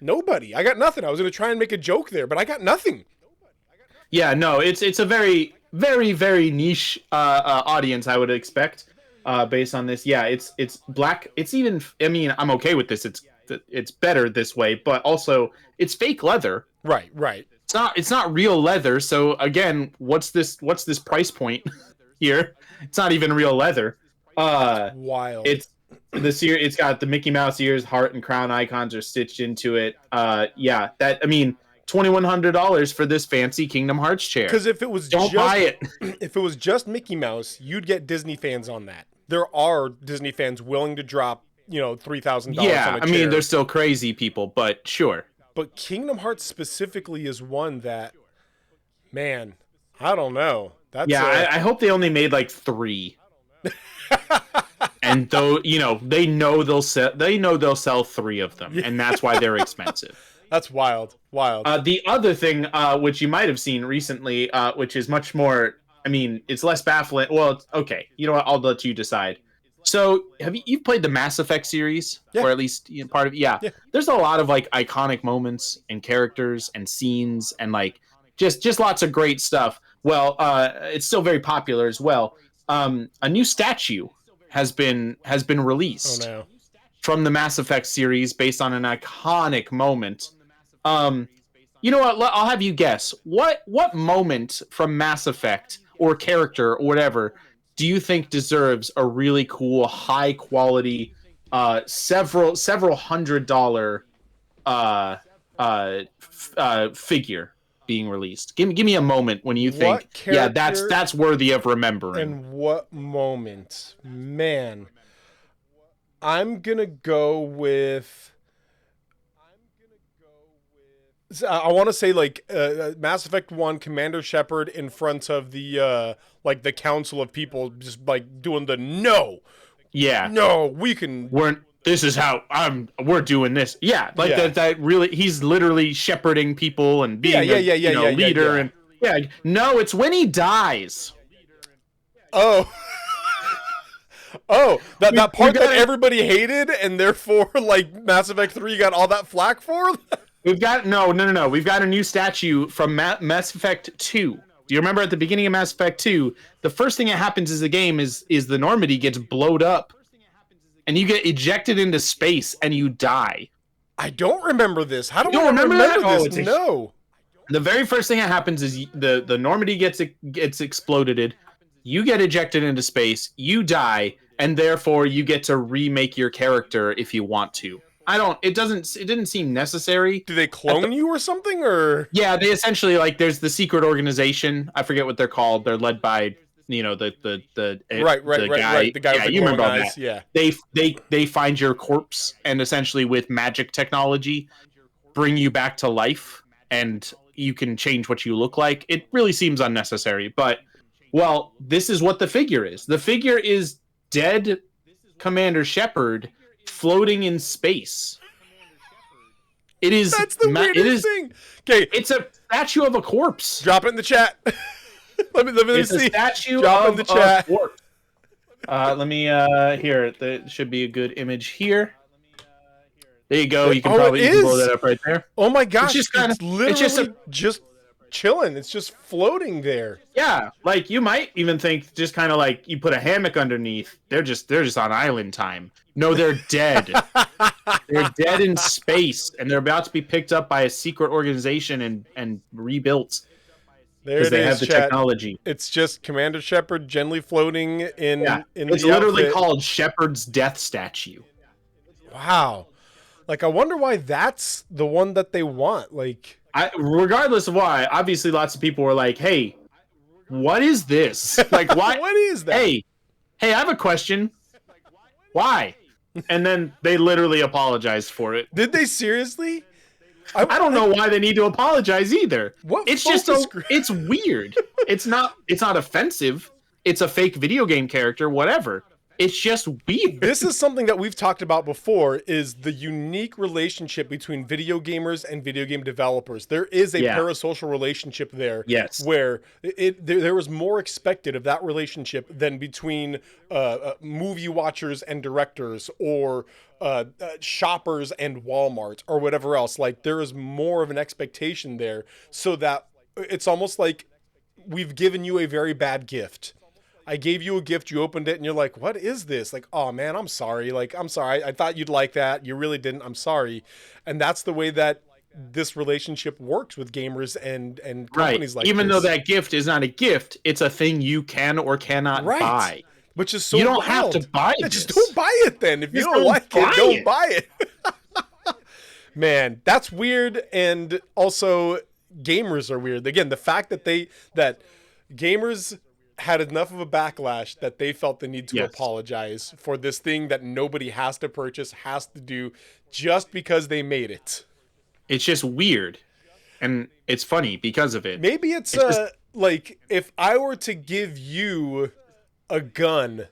nobody? I got nothing. I was going to try and make a joke there, but I got nothing. Yeah, no, it's a very, very, very niche audience, I would expect, based on this. Yeah, it's black. It's even. I mean, I'm okay with this. It's better this way, but also it's fake leather. Right. It's not real leather. So again, what's this price point here? It's not even real leather. Wild. It's got the Mickey Mouse ears, heart, and crown icons are stitched into it. $2,100 for this fancy Kingdom Hearts chair. Because if it was buy it. If it was just Mickey Mouse, you'd get Disney fans on that. There are Disney fans willing to drop, $3,000 on a chair. I mean, they're still crazy people, but sure. But Kingdom Hearts specifically is one that, man, I don't know. That's I hope they only made like 3. And though they know they'll sell 3 of them, and that's why they're expensive. That's wild. The other thing, which you might have seen recently, which is much more, I mean, it's less baffling. Well, okay. You know what? I'll let you decide. So, you've played the Mass Effect series, Yeah. or at least part of? Yeah. There's a lot of like iconic moments and characters and scenes and like just lots of great stuff. Well, it's still very popular as well. A new statue has been released Oh no. from the Mass Effect series based on an iconic moment. You know what? I'll have you guess. What moment from Mass Effect or character or whatever do you think deserves a really cool, high quality, several $100 figure being released? Give me a moment when you think, What yeah, character that's worthy of remembering. And what moment? Man. I'm gonna go with. I want to say like Mass Effect 1, Commander Shepard in front of the like the council of people, just like doing the no, Yeah, we can. this is how we're doing this. Yeah, like Yeah. that really, he's literally shepherding people and being a leader. And no, it's when he dies. Oh. Oh, that part got that everybody hated, and therefore, like Mass Effect 3 got all that flack for. We've got no. We've got a new statue from Mass Effect 2. Do you remember at the beginning of Mass Effect 2, the first thing that happens in the game is the Normandy gets blowed up, and you get ejected into space and you die. I don't remember this. How do You I don't remember that? Oh, this? No. The very first thing that happens is the Normandy gets exploded. You get ejected into space. You die, and therefore you get to remake your character if you want to. It didn't seem necessary. Do they clone you or something, or? Yeah, they essentially, like, there's the secret organization. I forget what they're called. They're led by, the Right. The guy with the you remember all eyes. that. Yeah. They find your corpse and essentially with magic technology bring you back to life, and you can change what you look like. It really seems unnecessary, but well, this is what the figure is. The figure is dead Commander Shepard floating in space. It is. That's the weirdest thing. Okay, It's a statue of a corpse. drop it in the chat. let me It's see. a statue Drop of in the chat. a corpse. Let me here. There should be a good image here. There you go. You can probably blow that up right there. Oh my gosh! just kinda- it's literally it's just just chilling. It's just floating there. Yeah, like you might even think just kind of like you put a hammock underneath. They're just on island time. No, they're dead. They're dead in space, and they're about to be picked up by a secret organization and rebuilt There because it they is, have the chat. technology. It's just Commander Shepard gently floating in. Yeah, in it's the literally outfit. called Shepard's death statue. Wow. Like, I wonder why that's the one that they want. Like, Regardless of why, obviously lots of people were like, "Hey, what is this? Like, why? what is that? Hey, I have a question. Why?" And then they literally apologized for it. Did they seriously? I don't know why they need to apologize either. What It's just focus group- it's weird. It's not offensive. It's a fake video game character, whatever. It's just weird. This is something that we've talked about before, is the unique relationship between video gamers and video game developers. There is a parasocial relationship there. Yes. Where there was more expected of that relationship than between movie watchers and directors, or shoppers and Walmart, or whatever else. Like, there is more of an expectation there, so that it's almost like we've given you a very bad gift. I gave you a gift, you opened it, and you're like, what is this? Like, oh man, I'm sorry. Like, I'm sorry. I thought you'd like that. You really didn't. I'm sorry. And that's the way that this relationship works with gamers and companies like Even this. though that gift is not a gift, it's a thing you can or cannot buy. Which is so You don't have wild. to buy Yeah, this. just don't buy it then. If you Just don't like buy it, don't it. buy it. Man, that's weird. And also, gamers are weird. Again, the fact that that gamers had enough of a backlash that they felt the need to apologize for this thing that nobody has to purchase, has to do, just because they made it. It's just weird. And it's funny because of it. Maybe it's like, if I were to give you a gun,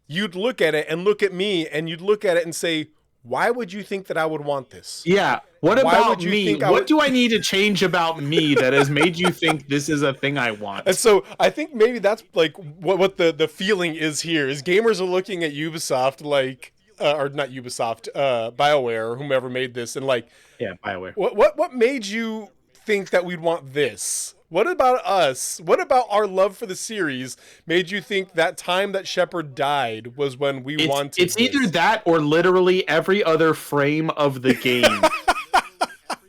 you'd look at it and look at me, and you'd look at it and say, why would you think that I would want this? Yeah. What Why about would you me? think I What would- do I need to change about me that has made you think this is a thing I want? And so I think maybe that's like what the feeling is here is gamers are looking at Ubisoft like or not Ubisoft, BioWare or whomever made this and like Yeah, BioWare. what made you think that we'd want this? What about us? What about our love for the series made you think that time that Shepard died was when we wanted It's this? either that or literally every other frame of the game.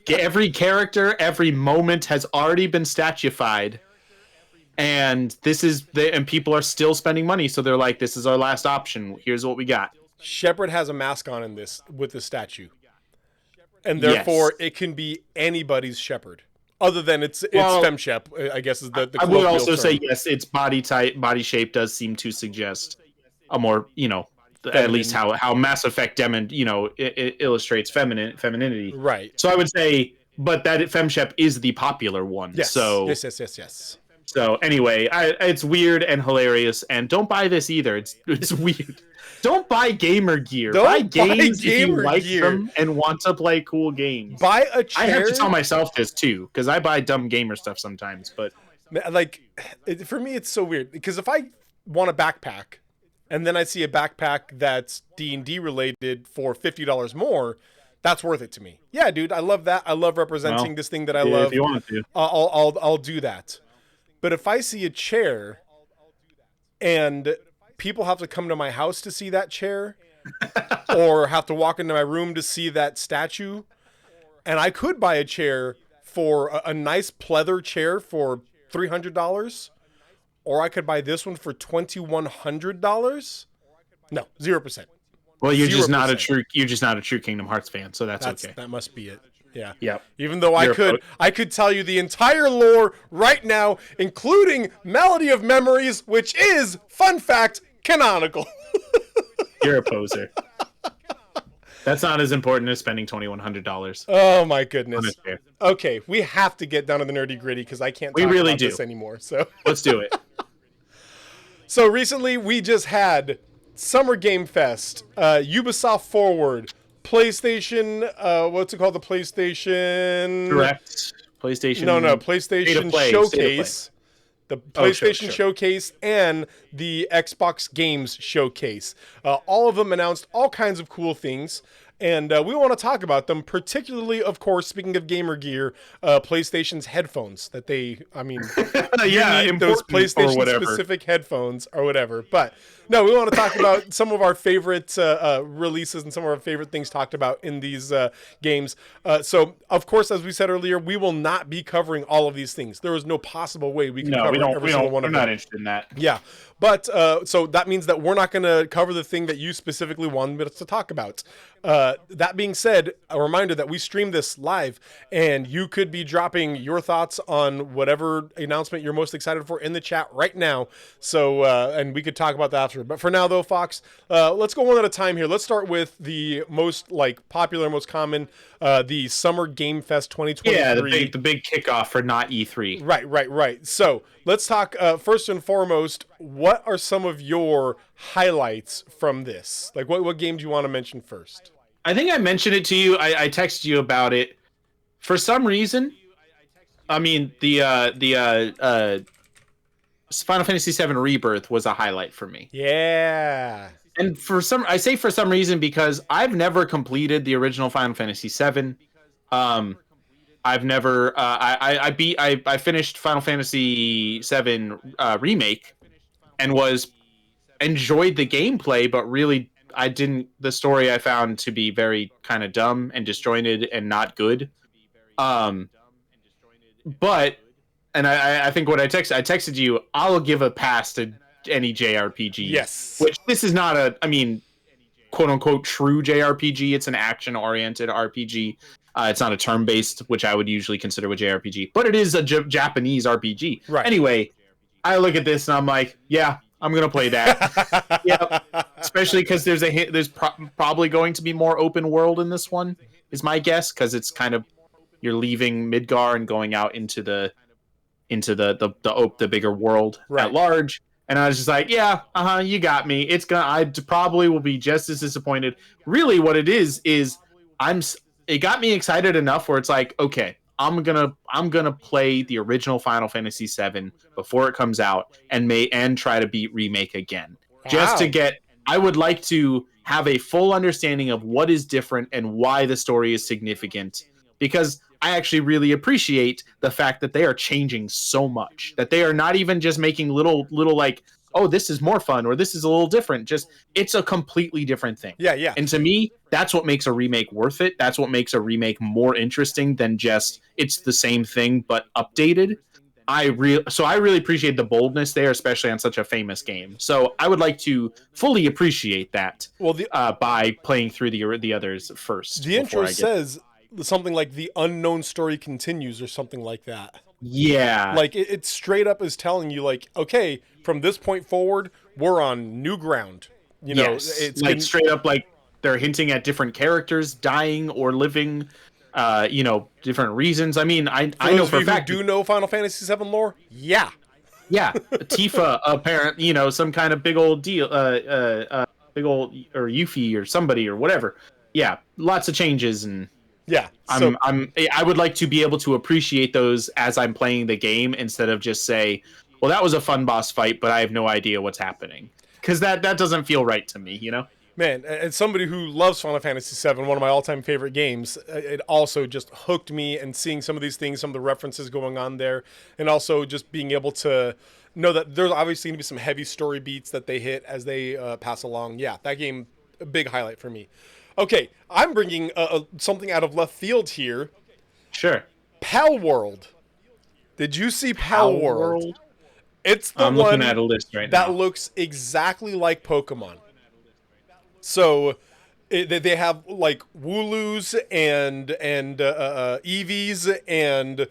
Every character, every moment has already been statuified. And and people are still spending money, so they're like, this is our last option. Here's what we got. Shepard has a mask on in this with the statue. And therefore it can be anybody's Shepard. Other than it's FemShep, I guess is the I would also term. say yes, its body type, body shape does seem to suggest a more, at least how Mass Effect it illustrates femininity. Right. So I would say, but that FemShep is the popular one. Yes. So Yes. So anyway, it's weird and hilarious, and don't buy this either. It's weird. Don't buy gamer gear. Buy games if you like them and want to play cool games. Buy a chair. I have to tell myself this too, because I buy dumb gamer stuff sometimes. But like, for me, it's so weird because if I want a backpack, and then I see a backpack that's D&D related for $50 more, that's worth it to me. Yeah, dude, I love that. I love representing this thing that I love. If you want to, I'll do that. But if I see a chair and people have to come to my house to see that chair or have to walk into my room to see that statue, and I could buy a chair for a nice pleather chair for $300, or I could buy this one for $2,100. No, 0%. well, you're just not a 0%. true Kingdom Hearts fan, so that's okay. That must be it. Yeah. Yep. Even though I could tell you the entire lore right now, including Melody of Memories, which is, fun fact, canonical. You're a poser. That's not as important as spending $2,100. Oh my goodness. Honestly. Okay, we have to get down to the nerdy gritty because I can't We talk really about do. this anymore. So Let's do it. So recently we just had Summer Game Fest, Ubisoft Forward, PlayStation, what's it called? The PlayStation Correct. PlayStation. No, State of PlayStation Play, Showcase. The PlayStation show. Showcase and the Xbox Games Showcase. All of them announced all kinds of cool things. And we want to talk about them, particularly, of course, speaking of gamer gear, PlayStation's headphones that they, Yeah, you need those important or PlayStation whatever. specific headphones or whatever. But no, we want to talk about some of our favorite releases and some of our favorite things talked about in these games. So, of course, as we said earlier, we will not be covering all of these things. There is no possible way we can No, cover we don't. every We single don't. one We're of not them. interested in that. Yeah, but so that means that we're not going to cover the thing that you specifically wanted us to talk about. That being said, a reminder that we stream this live, and you could be dropping your thoughts on whatever announcement you're most excited for in the chat right now. So, and we could talk about that after. But for now, though, Fox, let's go one at a time here. Let's start with the most popular, most common, the Summer Game Fest 2023. Yeah, the big kickoff for not E3. Right. So let's talk first and foremost. What are some of your highlights from this? Like, what game do you want to mention first? I think I mentioned it to you. I texted you about it. For some reason, I mean the Final Fantasy VII Rebirth was a highlight for me. Yeah. And for some reason because I've never completed the original Final Fantasy VII. I've never I finished Final Fantasy VII remake and enjoyed the gameplay, but really the story I found to be very kind of dumb and disjointed and not good. But I think what I texted you, I'll give a pass to any JRPG. Yes. Which this is not quote unquote true JRPG. It's an action oriented RPG. It's not a turn based, which I would usually consider a JRPG, but it is a Japanese RPG. Right. Anyway, I look at this and I'm like, yeah, I'm gonna play that. Yep. Especially because there's probably going to be more open world in this one, is my guess, because it's kind of you're leaving Midgar and going out into the bigger world Right. at large. And I was just like, yeah, you got me. I probably will be just as disappointed. Really, what it is I'm it got me excited enough where it's like, okay, I'm gonna play the original Final Fantasy VII before it comes out and try to beat Remake again, just to Wow. get. I would like to have a full understanding of what is different and why the story is significant, because I actually really appreciate the fact that they are changing so much, that they are not even just making little like, oh, this is more fun or this is a little different. Just it's a completely different thing. Yeah, yeah. And to me, that's what makes a remake worth it. That's what makes a remake more interesting than just it's the same thing but updated. So I really appreciate the boldness there, especially on such a famous game. So I would like to fully appreciate that Well, by playing through the others first. the intro before I get- says something like the unknown story continues or something like that. yeah, Like it straight up is telling you like, okay, from this point forward, we're on new ground. You know, yes, it's like been- straight up like they're hinting at different characters dying or living. Different reasons. I mean, I know those for a of you who fact. do know Final Fantasy VII lore. Yeah, Yeah, Tifa, apparent, some kind of big old deal, big old or Yuffie or somebody or whatever. Yeah, lots of changes, and yeah. So I would like to be able to appreciate those as I'm playing the game instead of just say, well, that was a fun boss fight, but I have no idea what's happening, because that doesn't feel right to me, man, as somebody who loves Final Fantasy VII, one of my all-time favorite games, it also just hooked me. And seeing some of these things, some of the references going on there, and also just being able to know that there's obviously going to be some heavy story beats that they hit as they pass along. Yeah, that game, a big highlight for me. Okay, I'm bringing something out of left field here. Sure. Pal World. Did you see Pal World? It's the I'm one looking at a list right that now. looks exactly like Pokemon. So they have like Wooloos and Eevees and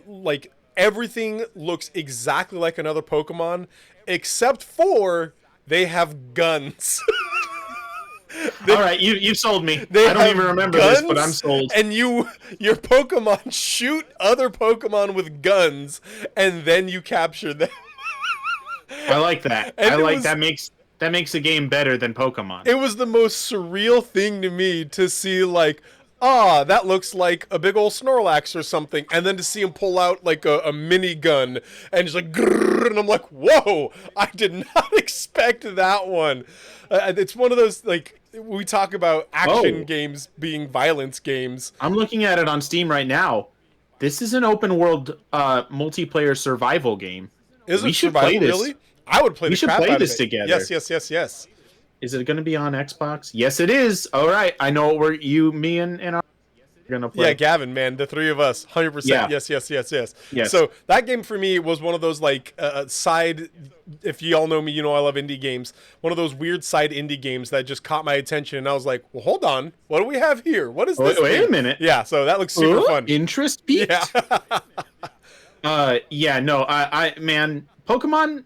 like everything looks exactly like another Pokemon, except for they have guns. All right, you sold me. They I don't have even remember this, but I'm guns, sold. And your Pokemon shoot other Pokemon with guns, and then you capture them. I like that. And I it like was- that makes the game better than Pokemon. It was the most surreal thing to me to see, like, that looks like a big old Snorlax or something, and then to see him pull out like a mini gun and just like, grrr, and I'm like, whoa! I did not expect that one. It's one of those, like, we talk about action Whoa. games being violence games. I'm looking at it on Steam right now. This is an open world multiplayer survival game. Is We it should survival, play this. really? I would play We the should crap play out this of it. together. Yes. Is it going to be on Xbox? Yes, it is. All right. I know where me and our are going to play. Yeah, Gavin, man, the three of us, 100%. Yeah. Yes. Yes. So that game for me was one of those like side. If you all know me, you know I love indie games. One of those weird side indie games that just caught my attention, and I was like, "Well, hold on, what do we have here? What is this?" Wait a thing?" minute. Yeah, so that looks super fun. Interest peaked? Yeah, No, man, Pokemon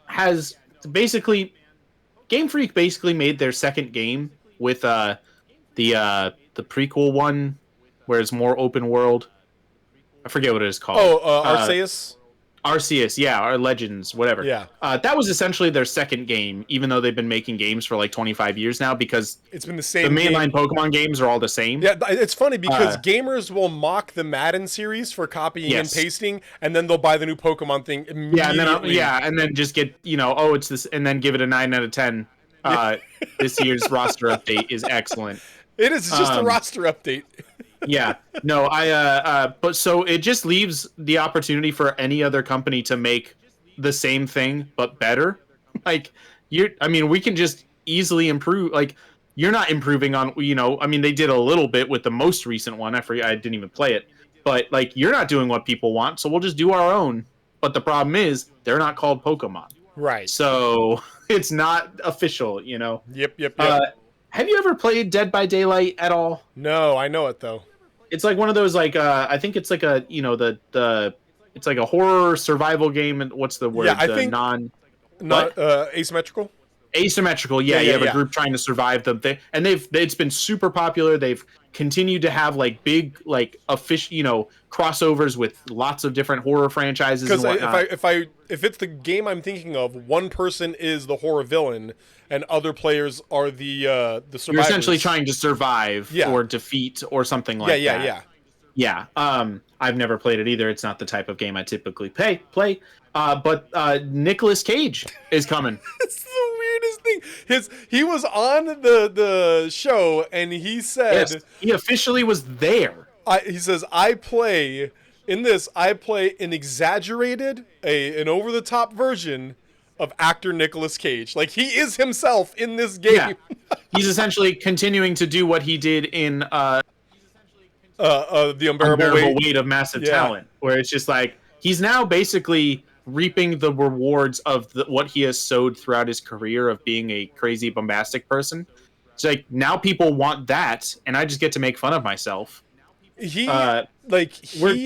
has basically Game Freak basically made their second game with the prequel one where it's more open world. I forget what it is called. Arceus. Arceus, yeah, or Legends, whatever. Yeah. That was essentially their second game, even though they've been making games for like 25 years now, because It's been the the same. mainline game. Pokemon games are all the same. Yeah, it's funny because gamers will mock the Madden series for copying Yes. and pasting, and then they'll buy the new Pokemon thing immediately. And then just get it's this, and then give it a 9 out of 10. This year's roster update is excellent. It is just a roster update. Yeah, no, but so it just leaves the opportunity for any other company to make the same thing but better. Like we can just easily improve. Like you're not improving on, they did a little bit with the most recent one. I forget, I didn't even play it, but like you're not doing what people want, so we'll just do our own. But the problem is they're not called Pokemon, Right. so it's not official. Yep. Have you ever played Dead by Daylight at all? No, I know it though. It's like one of those I think it's like a it's like a horror survival game, and what's the word? Yeah, I think- non Not asymmetrical. Asymmetrical, yeah. You have a group trying to survive them, and it's been super popular. They've continued to have like big like official crossovers with lots of different horror franchises. Because and whatnot. if it's the game I'm thinking of, one person is the horror villain and other players are the survivors. You're essentially trying to survive or defeat or something like that. Yeah. I've never played it either. It's not the type of game I typically play. But Nicolas Cage is coming. It's the weirdest thing. He was on the show and he said, yes, he officially was there. He says, I play an exaggerated, an over the top version of actor Nicolas Cage. Like, he is himself in this game. Yeah. He's essentially continuing to do what he did in the unbearable weight of massive talent, where it's just like he's now basically reaping the rewards of what he has sowed throughout his career of being a crazy bombastic person. It's like now people want that, and I just get to make fun of myself. We're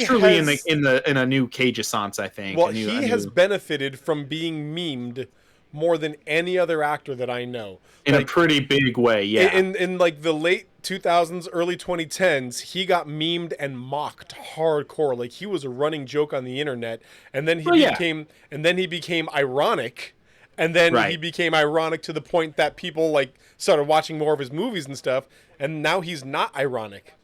truly in a new Cage-assance, I think. Well, he has benefited from being memed more than any other actor that I know. In a pretty big way, yeah. In like the late 2000s, early 2010s, he got memed and mocked hardcore. Like, he was a running joke on the internet, and then he became ironic, and then he became ironic to the point that people like started watching more of his movies and stuff, and now he's not ironic.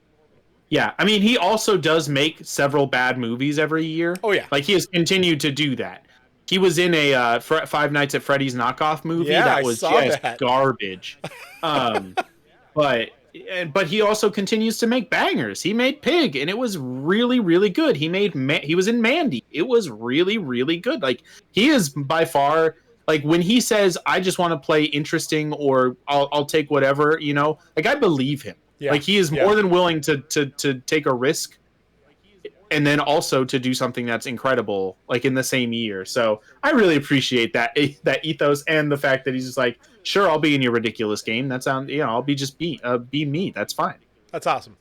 Yeah, I mean, he also does make several bad movies every year. Oh yeah, like he has continued to do that. He was in a Five Nights at Freddy's knockoff movie that was just garbage. But he also continues to make bangers. He made Pig, and it was really, really good. He was in Mandy. It was really, really good. Like, he is by far, like, when he says, I just want to play interesting or I'll take whatever, like, I believe him. Yeah. Like, he is more than willing to take a risk and then also to do something that's incredible, like, in the same year. So I really appreciate that ethos and the fact that he's just like, sure, I'll be in your ridiculous game. That sounds, I'll be be me. That's fine. That's awesome.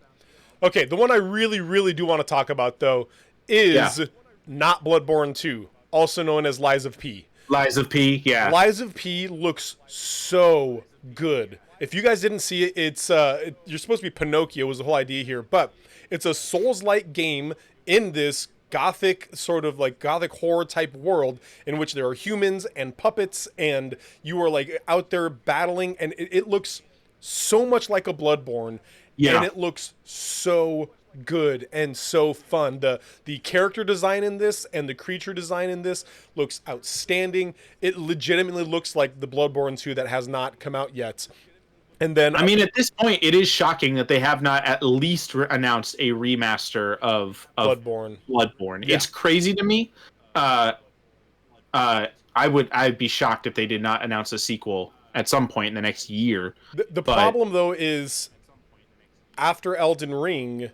Okay, the one I really, really do want to talk about, though, is not Bloodborne 2, also known as Lies of P. Lies of P, yeah. Lies of P looks so good. If you guys didn't see it, it's you're supposed to be Pinocchio was the whole idea here, but it's a Souls-like game in this gothic sort of like gothic horror type world in which there are humans and puppets and you are like out there battling, and it looks so much like a Bloodborne, and it looks so good and so fun. The character design in this and the creature design in this looks outstanding. It legitimately looks like the Bloodborne 2 that has not come out yet. And then I mean, at this point, it is shocking that they have not at least announced a remaster of Bloodborne. Yeah. It's crazy to me. I'd be shocked if they did not announce a sequel at some point in the next year. The problem, though, is after Elden Ring,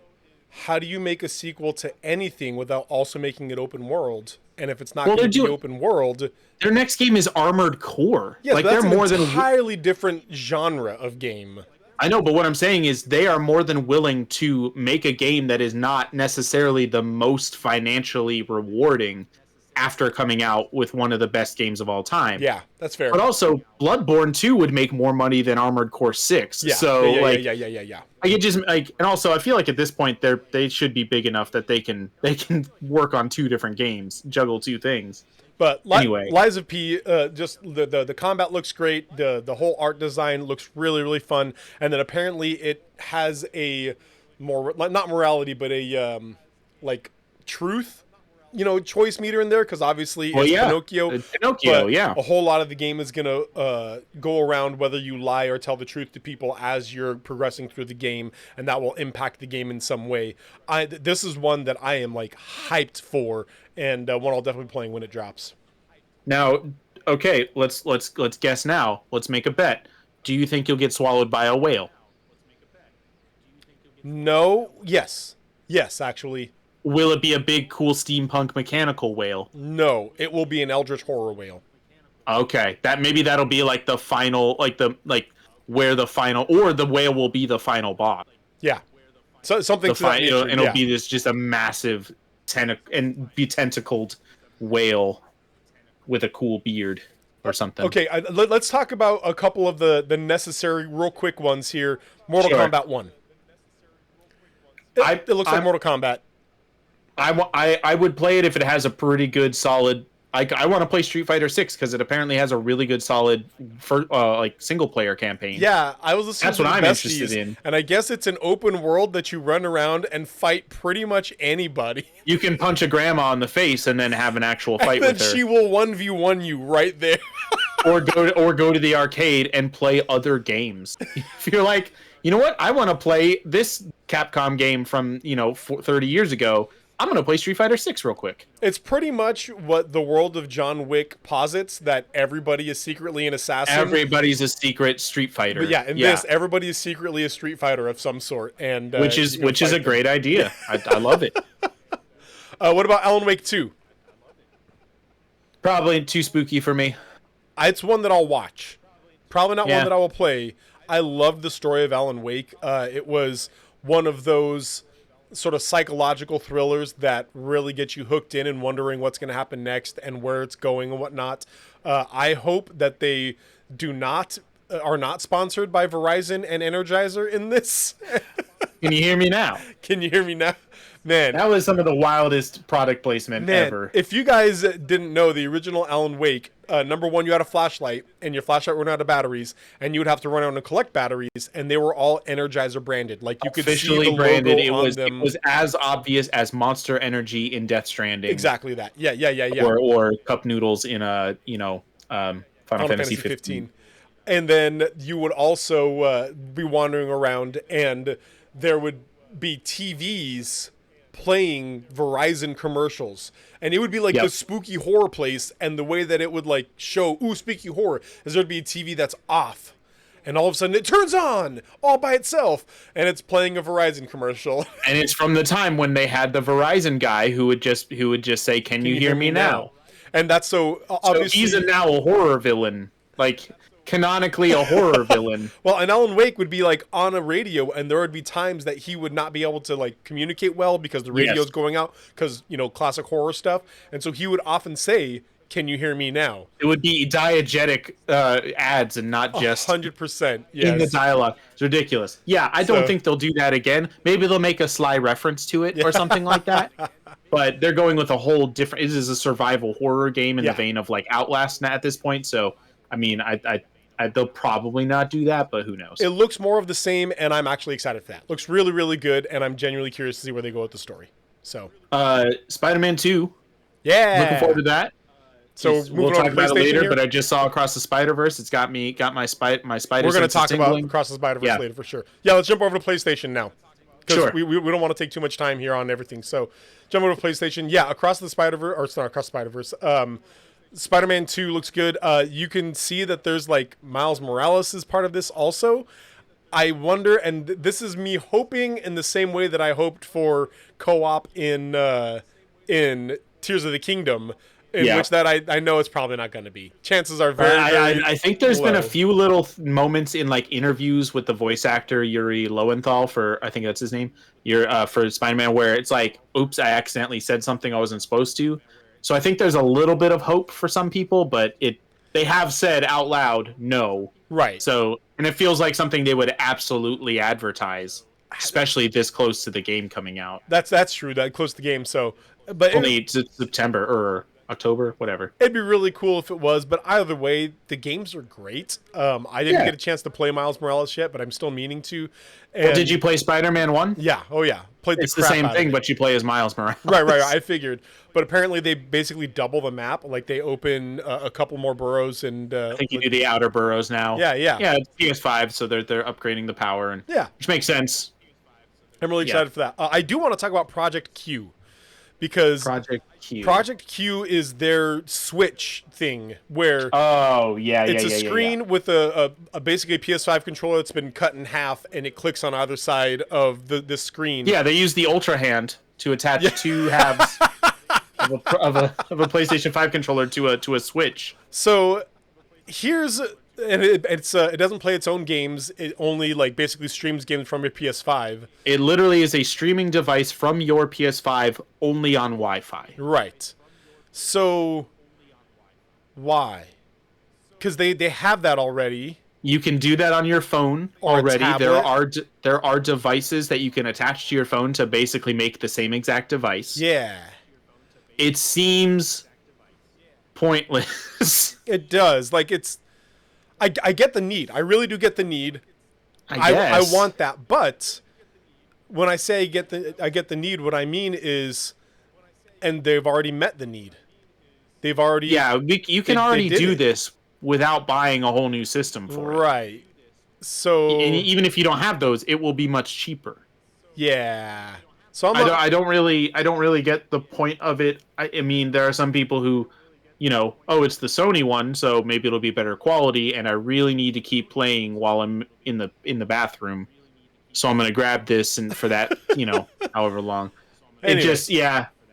how do you make a sequel to anything without also making it open world? And if it's not going to be open world, their next game is Armored Core. Yeah, like, that's an entirely different genre of game. I know, but what I'm saying is they are more than willing to make a game that is not necessarily the most financially rewarding after coming out with one of the best games of all time. Yeah, that's fair. But also, Bloodborne 2 would make more money than Armored Core 6. Yeah, so yeah. Like, it just like, and also I feel like at this point they should be big enough that they can work on two different games, juggle two things. But anyway, Lies of P, just the combat looks great. The whole art design looks really, really fun. And then apparently it has a more, not morality, but a like truth, choice meter in there, because obviously it's Pinocchio. Pinocchio, yeah. A whole lot of the game is going to go around whether you lie or tell the truth to people as you're progressing through the game, and that will impact the game in some way. This is one that I am like hyped for, and one I'll definitely be playing when it drops. Now, okay, let's guess now. Let's make a bet. Do you think you'll get swallowed by a whale? No. Yes, actually. Will it be a big, cool steampunk mechanical whale? No, it will be an eldritch horror whale. Okay, that'll be like the final, where the final, or the whale will be the final boss. Yeah, so something. It'll be this just a massive tentacled whale with a cool beard. or something. Okay, let's talk about a couple of the necessary, real quick ones here. Mortal Sure. Kombat 1. It looks like I'm- Mortal Kombat. I would play it if it has a pretty good solid. I want to play Street Fighter 6 because it apparently has a really good solid like single player campaign. Yeah, I was listening That's to what the I'm besties, interested in. and I guess it's an open world that you run around and fight pretty much anybody. You can punch a grandma in the face and then have an actual fight And then with her, she will 1v1 you right there. or go to the arcade and play other games. If you're like, you know what, I want to play this Capcom game from 30 years ago. I'm gonna play Street Fighter 6 real quick. It's pretty much what the world of John Wick posits, that everybody is secretly an assassin. Everybody's a secret Street Fighter. But yeah, in this, everybody is secretly a Street Fighter of some sort, and which is you can a fight them. great idea. I love it. What about Alan Wake 2? Probably too spooky for me. It's one that I'll watch. Probably not one Yeah. that I will play. I loved the story of Alan Wake. It was one of those sort of psychological thrillers that really get you hooked in and wondering what's going to happen next and where it's going and whatnot. I hope that they are not sponsored by Verizon and Energizer in this. Can you hear me now? Can you hear me now? Man, That was some of the wildest product placement ever. if you guys didn't know, the original Alan Wake, number one, you had a flashlight, and your flashlight ran out of batteries, and you would have to run out and collect batteries, and they were all Energizer branded. Like, you could see Officially the branded. logo on It them. was as obvious as Monster Energy in Death Stranding. Exactly that. Yeah. Or cup noodles in a Final Fantasy 15. And then you would also be wandering around, and there would be TVs playing Verizon commercials, and it would be like Yep. the spooky horror place, and the way that it would like show spooky horror is there'd be a TV that's off, and all of a sudden it turns on all by itself, and it's playing a Verizon commercial. And it's from the time when they had the Verizon guy who would just say, "Can you hear me now?" And that's so So obviously he's now a horror villain, like canonically a horror villain. Well, and Alan Wake would be like on a radio, and there would be times that he would not be able to like communicate well because the radio's Yes. going out, because classic horror stuff, and so he would often say, "Can you hear me now?" It would be diegetic ads and not just 100%. in the Yes. dialogue. It's ridiculous. Yeah, I don't So- think they'll do that again. Maybe they'll make a sly reference to it or something like that. But they're going with a whole different. This is a survival horror game in Yeah. the vein of like Outlast at this point. So, I mean, I they'll probably not do that, but who knows? It looks more of the same, and I'm actually excited for that. Looks really, really good, and I'm genuinely curious to see where they go with the story. So, Spider-Man 2. yeah. Looking forward to that. So We'll moving on talk to about it PlayStation later. here. But I just saw Across the Spider-Verse. It's got my spider. We're going to senses talk about tingling. Across the Spider-Verse Yeah. later for sure. Yeah, let's jump over to PlayStation now. Because Sure. we don't want to take too much time here on everything. So, jump over to PlayStation. Yeah, Across the Spider-Verse, or it's not Across the Spider-Verse. Spider-Man 2 looks good. You can see that there's like Miles Morales is part of this also. I wonder, and this is me hoping in the same way that I hoped for co-op in Tears of the Kingdom, in Yeah. which that I know it's probably not going to be. Chances are very, very I think there's been a low. few little moments in like interviews with the voice actor Yuri Lowenthal for, I think that's his name, for Spider-Man, where it's like, oops, I accidentally said something I wasn't supposed to. So I think there's a little bit of hope for some people, but they have said out loud no. Right. So, and it feels like something they would absolutely advertise, especially this close to the game coming out. That's true. That close to the game. So, but Only September or October, whatever. it'd be really cool if it was, but either way, the games are great. I didn't Yeah. get a chance to play Miles Morales yet, but I'm still meaning to. Well, And did you play Spider-Man 1? Yeah. Oh yeah. Played It's the crap same out of thing, it. but you play as Miles Morales. Right. I figured, but apparently they basically double the map. Like they open a couple more boroughs, and I think you do the outer boroughs now. Yeah. Yeah, it's PS5, so they're upgrading the power, and Yeah. which makes sense. I'm really excited for that. I do want to talk about Project Q, because Project Q. Project Q is their Switch thing where. Oh yeah, It's a screen with a basically a PS5 controller that's been cut in half, and it clicks on either side of the screen. Yeah, they use the Ultra Hand to attach two halves of a PlayStation 5 controller to a Switch. So here's and it doesn't play its own games. It only like basically streams games from your PS5. It literally is a streaming device from your PS5 only on Wi-Fi. Right. So why? because they have that already. You can do that on your phone Or a already. tablet. There are devices that you can attach to your phone to basically make the same exact device. Yeah, It seems pointless. it does. Like I get the need. I really do get the need. I I guess. want that, but when I say I get the need, what I mean is, and they've already met the need. They've already You can they already did do it. this without buying a whole new system for it. right. So And even if you don't have those, it will be much cheaper. yeah. So I don't really get the point of it. I mean, there are some people who, oh, it's the Sony one, so maybe it'll be better quality, and I really need to keep playing while I'm in the bathroom. So I'm gonna grab this and for that, however long. Anyway. It just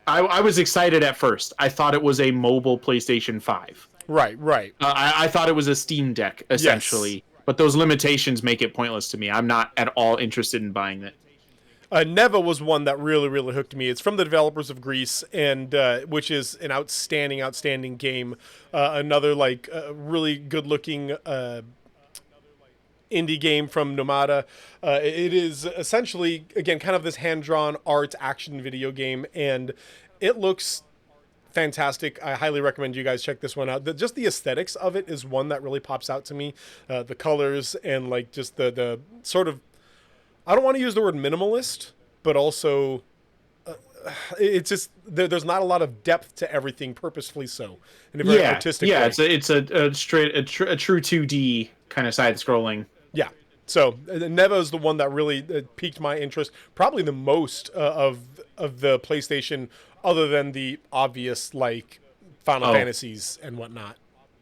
I was excited at first. I thought it was a mobile PlayStation 5. right. I thought it was a Steam Deck essentially, but those limitations make it pointless to me. I'm not at all interested in buying it. Neva was one that really, really hooked me. It's from the developers of Greece, and which is an outstanding game. Another really good-looking indie game from Nomada. It is essentially, again, kind of this hand-drawn art action video game, and it looks fantastic. I highly recommend you guys check this one out. Just the aesthetics of it is one that really pops out to me. The colors and just the sort of, I don't want to use the word minimalist, but also it's just there's not a lot of depth to everything, purposefully so, in a very artistic way. It's a true 2D kind of side scrolling. Yeah. So Neva is the one that really piqued my interest, probably the most of the PlayStation, other than the obvious Final Fantasies and whatnot.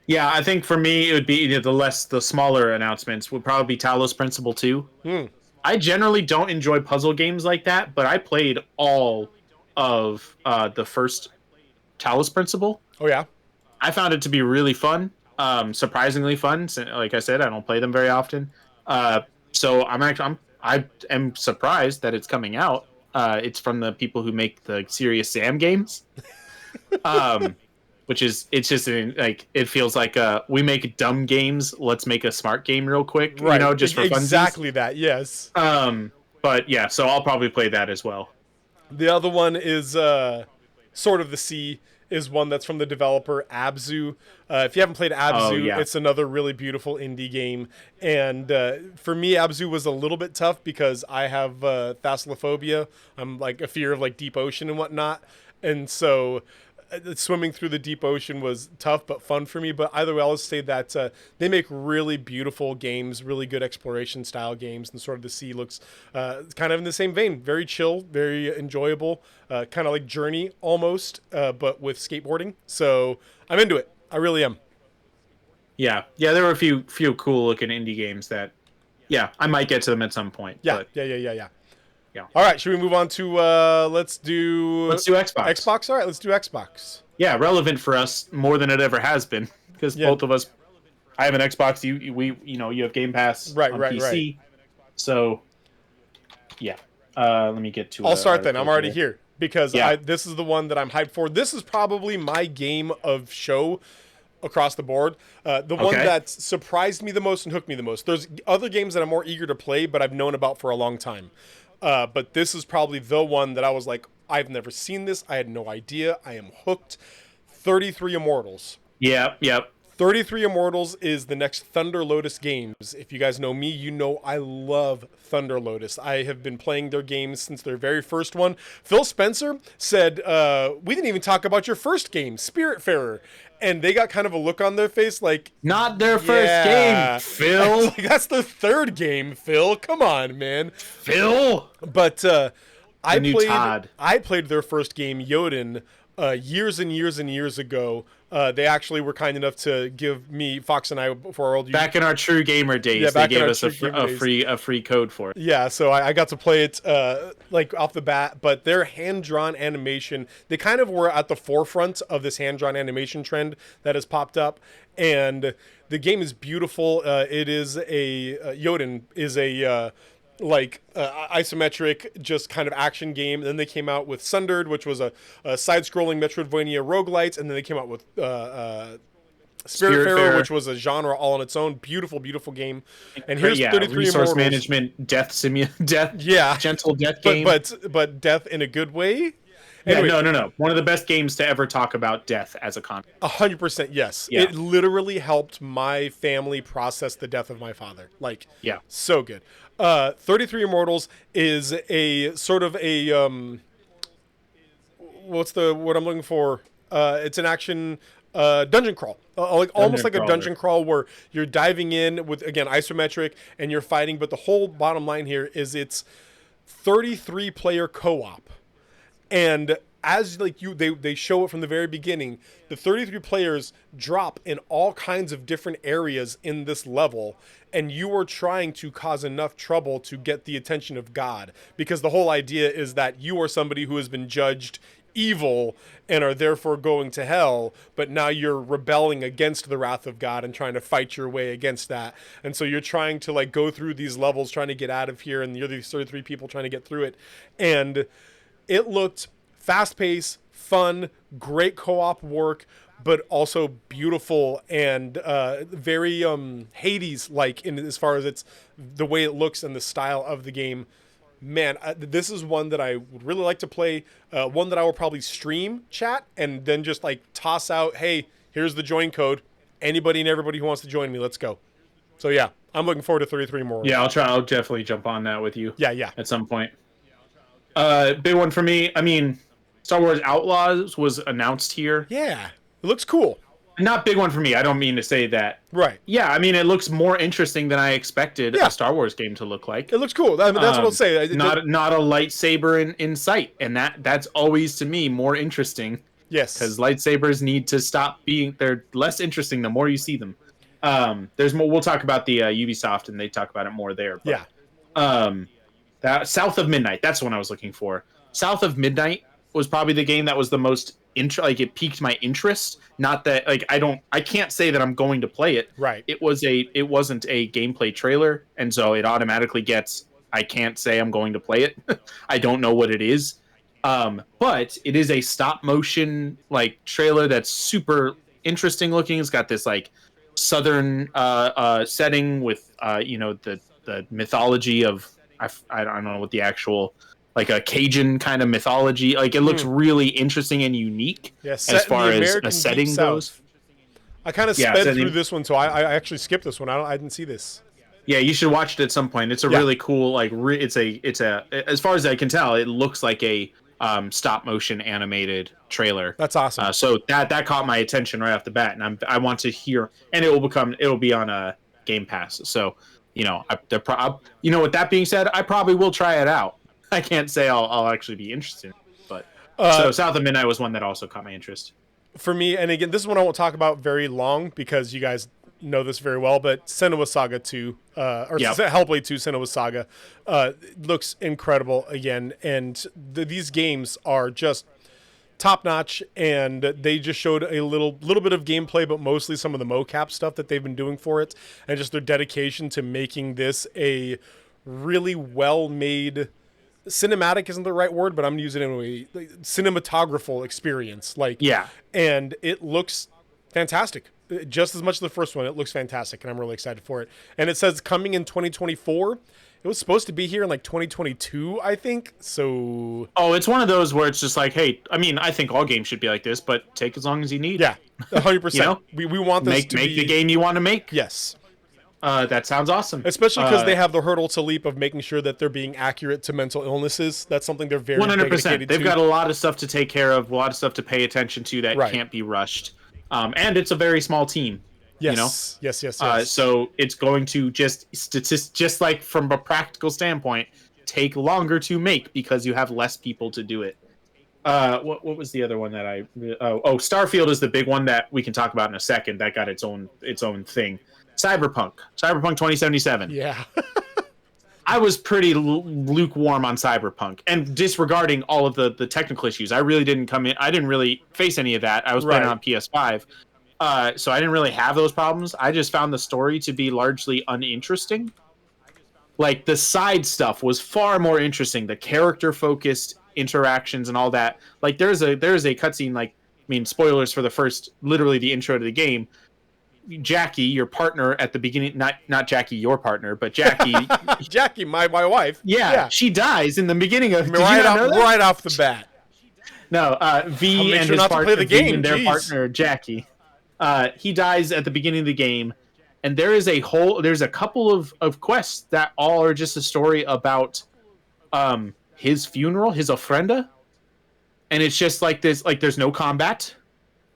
Yeah, I think for me it would be the smaller announcements would probably be Talos Principle 2. I generally don't enjoy puzzle games like that, but I played all of the first Talos Principle. Oh yeah. I found it to be really fun, surprisingly fun. Like I said, I don't play them very often, so I am surprised that it's coming out. It's from the people who make the Serious Sam games, which is it feels like we make dumb games. Let's make a smart game real quick, Right. just for funsies. Exactly that. Yes. But yeah, so I'll probably play that as well. The other one is Sword of the Sea, is one that's from the developer Abzu. If you haven't played Abzu, it's another really beautiful indie game. And for me, Abzu was a little bit tough because I have thalassophobia. I'm a fear of deep ocean and whatnot. And so swimming through the deep ocean was tough but fun for me. But either way, I'll say that they make really beautiful games, really good exploration style games, and Sword of the Sea looks kind of in the same vein. Very chill, very enjoyable, kind of like Journey almost, but with skateboarding. So I'm into it. I really am. Yeah, there were a few cool looking indie games that, I might get to them at some point. Yeah. All right, should we move on to let's do Xbox. Xbox. All right, let's do Xbox. Yeah, relevant for us more than it ever has been because both of us. I have an Xbox. You have Game Pass on PC. Right. So, yeah. Let me get to. I'll start then. I'm already here because Yeah. this is the one that I'm hyped for. This is probably my game of show across the board. The one that surprised me the most and hooked me the most. There's other games that I'm more eager to play, but I've known about for a long time. But this is probably the one that I was like, I've never seen this. I had no idea. I am hooked. 33 Immortals. Yep. 33 Immortals is the next Thunder Lotus games. If you guys know me, you know I love Thunder Lotus. I have been playing their games since their very first one. Phil Spencer said, we didn't even talk about your first game, Spiritfarer. And they got kind of a look on their face like... Not their first game, Phil. That's their third game, Phil. Come on, man. Phil. But Todd. I played their first game, Jotun, years and years ago. They actually were kind enough to give me, Fox and I, for our old... Back in our True Gamer days, they gave us a free code for it. Yeah, so I got to play it off the bat, but their hand-drawn animation, they kind of were at the forefront of this hand-drawn animation trend that has popped up, and the game is beautiful. It is Jotun is a... isometric, just kind of action game. Then they came out with Sundered, which was a side-scrolling Metroidvania roguelite, and then they came out with Spiritfarer, which was a genre all on its own. Beautiful, beautiful game. And here's yeah, 33 resource Immortals. management, death, Yeah. gentle death game. But death in a good way. Yeah, Anyway, no. One of the best games to ever talk about death as a concept. 100% yes. Yeah. It literally helped my family process the death of my father. Like, Yeah. so good. 33 Immortals is a sort of a what's the word I'm looking for? It's an action dungeon crawl, almost like a crawler. dungeon crawl where you're diving in with, again, isometric, and you're fighting. But the whole bottom line here is it's 33 player co-op. And as like they show it from the very beginning, the 33 players drop in all kinds of different areas in this level, and you are trying to cause enough trouble to get the attention of God, because the whole idea is that you are somebody who has been judged evil and are therefore going to hell, but now you're rebelling against the wrath of God and trying to fight your way against that. And so you're trying to like go through these levels, trying to get out of here, and you're these 33 people trying to get through it. And it looked fast-paced, fun, great co-op work, but also beautiful and very Hades-like in as far as it's the way it looks and the style of the game. Man, this is one that I would really like to play. One that I will probably stream, chat, and then just like toss out, hey, here's the join code. Anybody and everybody who wants to join me, let's go. So yeah, I'm looking forward to 33 more. Yeah, I'll definitely jump on that with you. Yeah. At some point. Big one for me. I mean, Star Wars Outlaws was announced here. Yeah, it looks cool. Not big one for me. I don't mean to say that. Right. Yeah, I mean, it looks more interesting than I expected Yeah. a Star Wars game to look like. It looks cool. That's what I'll say. Not a lightsaber in sight, and that's always to me more interesting. Yes. Because lightsabers need to stop being. They're less interesting the more you see them. There's more. We'll talk about the Ubisoft, and they talk about it more there. But, Yeah. That South of Midnight. That's what I was looking for. South of Midnight was probably the game that was the most it piqued my interest. Not that I can't say that I'm going to play it. Right. It wasn't a gameplay trailer, and so it automatically gets. I can't say I'm going to play it. I don't know what it is. But it is a stop motion like trailer that's super interesting looking. It's got this like southern setting with the mythology of I don't know what the actual like a Cajun kind of mythology. Like it looks really interesting and unique as far as a setting goes. I kind of sped through this one, so I actually skipped this one. I didn't see this. Yeah, you should watch it at some point. It's a really cool like it's a as far as I can tell, it looks like a stop motion animated trailer. That's awesome. So that caught my attention right off the bat, and I want to hear, and it'll be on a Game Pass. So with that being said, I probably will try it out. I can't say I'll actually be interested, but so South of Midnight was one that also caught my interest. For me, and again, this is one I won't talk about very long because you guys know this very well, but Senua Saga 2, Hellblade 2 Senua Saga, looks incredible again, and these games are just top-notch, and they just showed a little bit of gameplay, but mostly some of the mocap stuff that they've been doing for it, and just their dedication to making this a really well-made... Cinematic isn't the right word, but I'm using it anyway. Cinematographical experience, and it looks fantastic. Just as much as the first one, it looks fantastic, and I'm really excited for it. And it says coming in 2024. It was supposed to be here in like 2022, I think. So. Oh, it's one of those where it's just like, hey, I mean, I think all games should be like this, but take as long as you need. Yeah, 100%. We want this to make the game you want to make. Yes. That sounds awesome. Especially because they have the hurdle to leap of making sure that they're being accurate to mental illnesses. That's something they're very 100%. They've got a lot of stuff to take care of, a lot of stuff to pay attention to that can't be rushed. And it's a very small team. Yes. Yes. So it's going to just like from a practical standpoint, take longer to make because you have less people to do it. What was the other one that Starfield is the big one that we can talk about in a second. That got its own thing. Cyberpunk 2077. Yeah. I was pretty lukewarm on Cyberpunk, and disregarding all of the technical issues. I really didn't come in. I didn't really face any of that. I was playing on PS5, so I didn't really have those problems. I just found the story to be largely uninteresting. Like the side stuff was far more interesting. The character-focused interactions and all that. Like there's a cutscene. Like spoilers for literally the intro to the game. Jackie, your partner at the beginning, not Jackie, your partner, but Jackie. Jackie, my wife. Yeah, she dies in the beginning of. Did you Right not know off, that? right off the bat. No, V make and sure his not to play partner, the game, V and their jeez. partner Jackie. He dies at the beginning of the game, and there's a couple of quests that all are just a story about his funeral, his ofrenda, and it's just like this. Like there's no combat.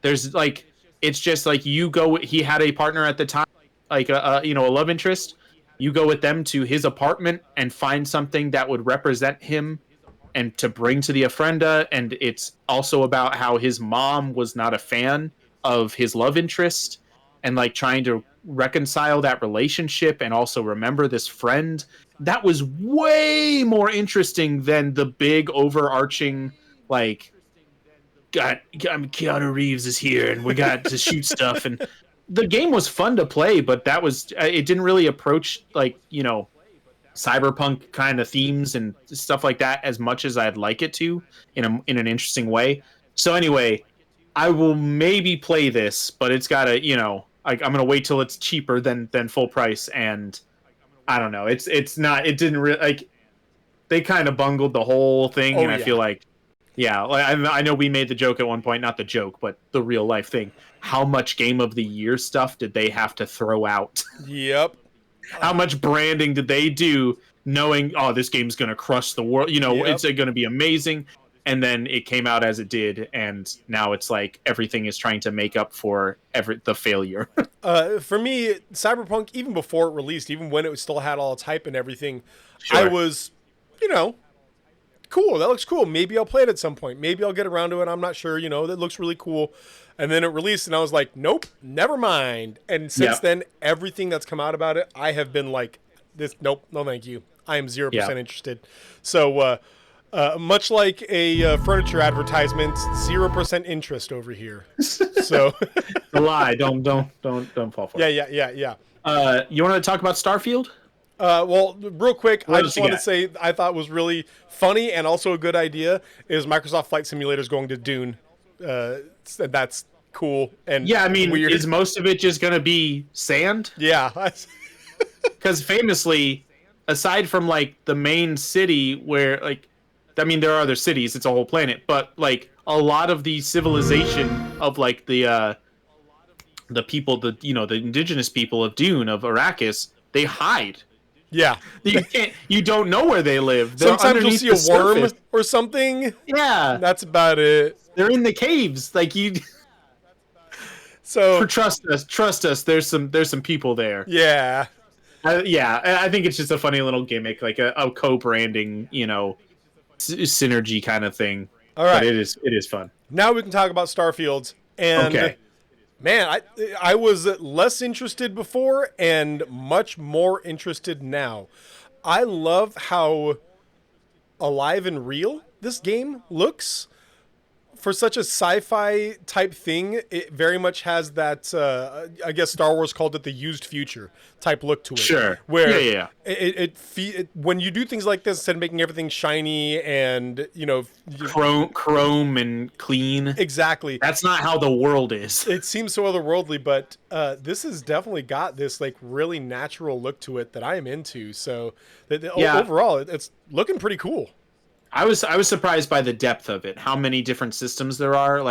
There's like it's just like you go. He had a partner at the time, like a love interest. You go with them to his apartment and find something that would represent him and to bring to the ofrenda. And it's also about how his mom was not a fan of his love interest and like trying to reconcile that relationship and also remember this friend. That was way more interesting than the big overarching like Keanu Reeves is here and we got to shoot stuff. And the game was fun to play, but it didn't really approach like, cyberpunk kind of themes and stuff like that as much as I'd like it to in an interesting way. So anyway, I will maybe play this, but it's got to, I'm going to wait till it's cheaper than full price. And I don't know. It didn't really like, they kind of bungled the whole thing. Oh, and I yeah. feel like, I know we made the joke at one point, not the joke, but the real life thing. How much Game of the Year stuff did they have to throw out? Yep. How much branding did they do knowing, oh, this game's going to crush the world? It's going to be amazing. And then it came out as it did. And now it's like everything is trying to make up for the failure. For me, Cyberpunk, even before it released, even when it still had all its hype and everything, Sure. I was, cool. That looks cool. Maybe I'll play it at some point. Maybe I'll get around to it. I'm not sure. That looks really cool. And then it released, and I was like, nope, never mind. And since then, everything that's come out about it, I have been like, this, nope, no thank you. I am 0% interested. So, much like a furniture advertisement, 0% interest over here. So, A lie. Don't fall for it. yeah. You want to talk about Starfield? Well, real quick, I What just else you want to got? say I thought was really funny and also a good idea is Microsoft Flight Simulator is going to Dune. That's cool and Yeah, I mean, weird. is most of it just going to be sand? Yeah, Because famously, aside from like the main city where there are other cities, it's a whole planet, but like a lot of the civilization of like the people, the indigenous people of Dune, of Arrakis, they hide. yeah. You don't know where they live. They're Sometimes you'll underneath see a the worm surface. or something. Yeah, That's about it. they're in the caves. Like So trust us. There's some people there. yeah, I think it's just a funny little gimmick, like a co-branding, synergy kind of thing. all right. But it is fun. Now we can talk about Starfield. And Okay. man, I was less interested before and much more interested now. I love how alive and real this game looks. For such a sci-fi type thing, it very much has that, I guess Star Wars called it the used future type look to it. Sure. Where Yeah. when you do things like this, instead of making everything shiny and, Chrome and clean. exactly. That's not how the world is. It seems so otherworldly, but this has definitely got this like really natural look to it that I am into. So overall, it's looking pretty cool. I was surprised by the depth of it. How many different systems there are?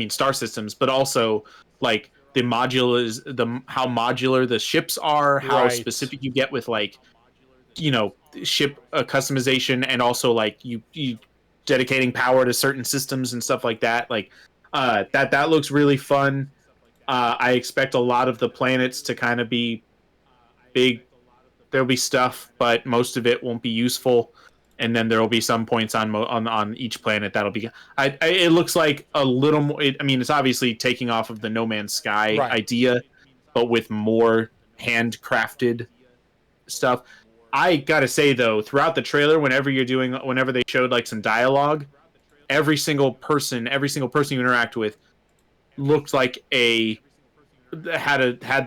Star systems, but also like how modular the ships are, how Right. specific you get with ship customization, and also like you dedicating power to certain systems and stuff like that. Like that looks really fun. I expect a lot of the planets to kind of be big. There'll be stuff, but most of it won't be useful. And then there will be some points on each planet that'll be. It looks like a little more. It's obviously taking off of the No Man's Sky Right. idea, but with more handcrafted stuff. I gotta say though, throughout the trailer, whenever they showed like some dialogue, every single person you interact with looked like had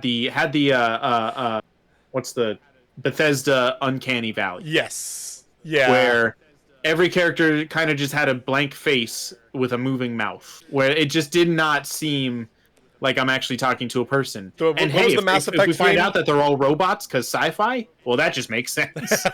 the what's the Bethesda Uncanny Valley. Yes. Yeah. Where every character kind of just had a blank face with a moving mouth, where it just did not seem like I'm actually talking to a person. So And what was hey, the Mass if we Effect find game? out that they're all robots because sci-fi, well, that just makes sense.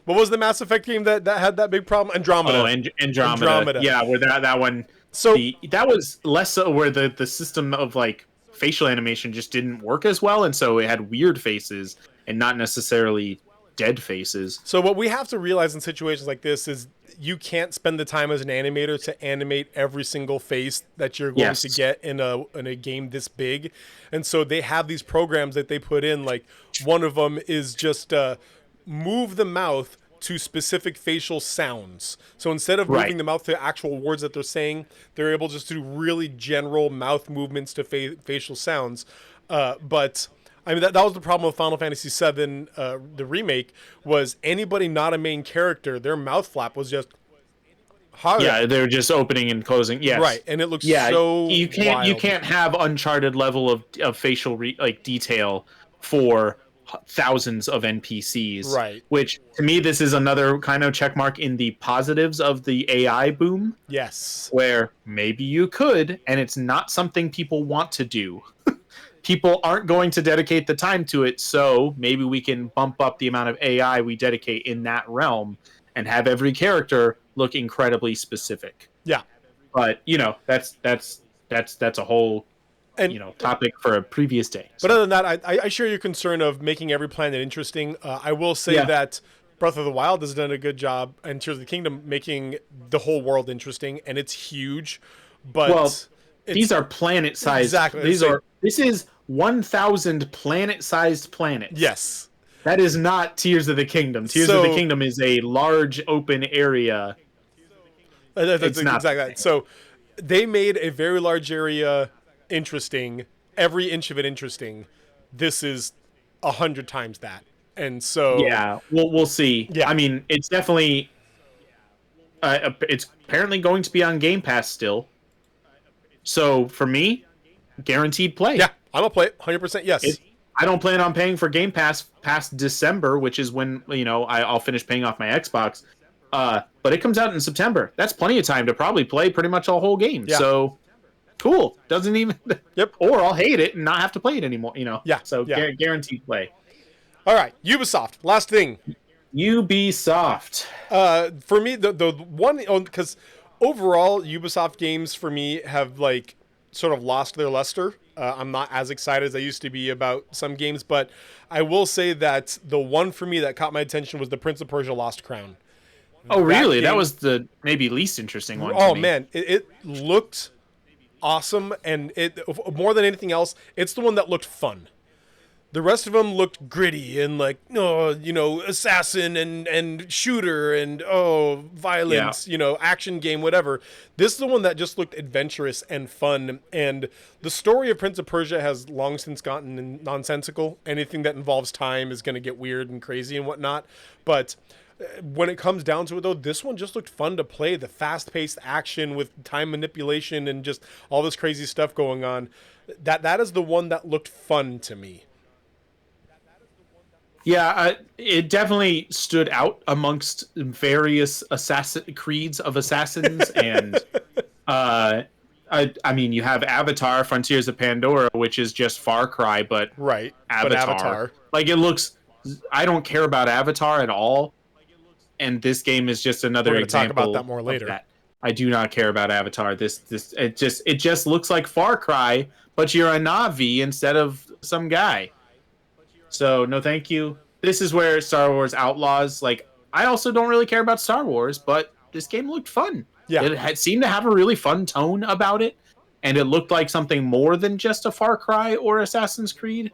What was the Mass Effect game that had that big problem? Andromeda. Oh, and Andromeda. Yeah, where that one. So- that was less so where the system of like facial animation just didn't work as well, and so it had weird faces and not necessarily dead faces. So what we have to realize in situations like this is you can't spend the time as an animator to animate every single face that you're going to get in a game this big. And so they have these programs that they put in, like one of them is just move the mouth to specific facial sounds. So instead of moving the mouth to actual words that they're saying, they're able just to do really general mouth movements to facial sounds. But I mean, that was the problem with Final Fantasy VII, the remake, was anybody not a main character, their mouth flap was just hard. Yeah, they're just opening and closing. Yes. Right, and it looks so you can't wild. have Uncharted level of facial detail for thousands of NPCs. Right. Which to me, this is another kind of check mark in the positives of the AI boom. Yes. Where maybe you could, and it's not something people want to do. People aren't going to dedicate the time to it, so maybe we can bump up the amount of AI we dedicate in that realm and have every character look incredibly specific. Yeah. But that's a whole topic for a previous day. But other than that, I share your concern of making every planet interesting. I will say that Breath of the Wild has done a good job, and Tears of the Kingdom making the whole world interesting, and it's huge. But these are planet-sized. Exactly. This is 1,000 planet-sized planets. Yes. That is not Tears of the Kingdom. Tears of the Kingdom is a large open area. That's exactly that. So they made a very large area interesting, every inch of it interesting. This is 100 times that. And so yeah, we'll see. Yeah. I mean, it's definitely it's apparently going to be on Game Pass still. So for me, guaranteed play. Yeah, I'm gonna play it 100%. Yes. I don't plan on paying for Game Pass past December, which is when I'll finish paying off my Xbox. But it comes out in September. That's plenty of time to probably play pretty much a whole game. Yeah. So cool. Doesn't even. Yep. Or I'll hate it and not have to play it anymore. Yeah. So yeah. Guaranteed play. All right, Ubisoft. Last thing. Ubisoft. For me, the one, because overall Ubisoft games for me have like sort of lost their luster. I'm not as excited as I used to be about some games, but I will say that the one for me that caught my attention was the Prince of Persia: Lost Crown. Oh, really? That was the maybe least interesting one. Oh to me. man, it looked awesome, and it more than anything else, it's the one that looked fun. The rest of them looked gritty and like, assassin and shooter and violence, action game, whatever. This is the one that just looked adventurous and fun. And the story of Prince of Persia has long since gotten nonsensical. Anything that involves time is going to get weird and crazy and whatnot. But when it comes down to it, though, this one just looked fun to play. The fast-paced action with time manipulation and just all this crazy stuff going on. That is the one that looked fun to me. Yeah, it definitely stood out amongst various creeds of assassins, and I mean, you have Avatar: Frontiers of Pandora, which is just Far Cry, but right, Avatar. But Avatar. Like it looks. I don't care about Avatar at all, and this game is just another We're gonna example. talk about that more later. That. I do not care about Avatar. It just looks like Far Cry, but you're a Na'vi instead of some guy. So no, thank you. This is where Star Wars Outlaws. Like, I also don't really care about Star Wars, but this game looked fun. Yeah, it seemed to have a really fun tone about it, and it looked like something more than just a Far Cry or Assassin's Creed.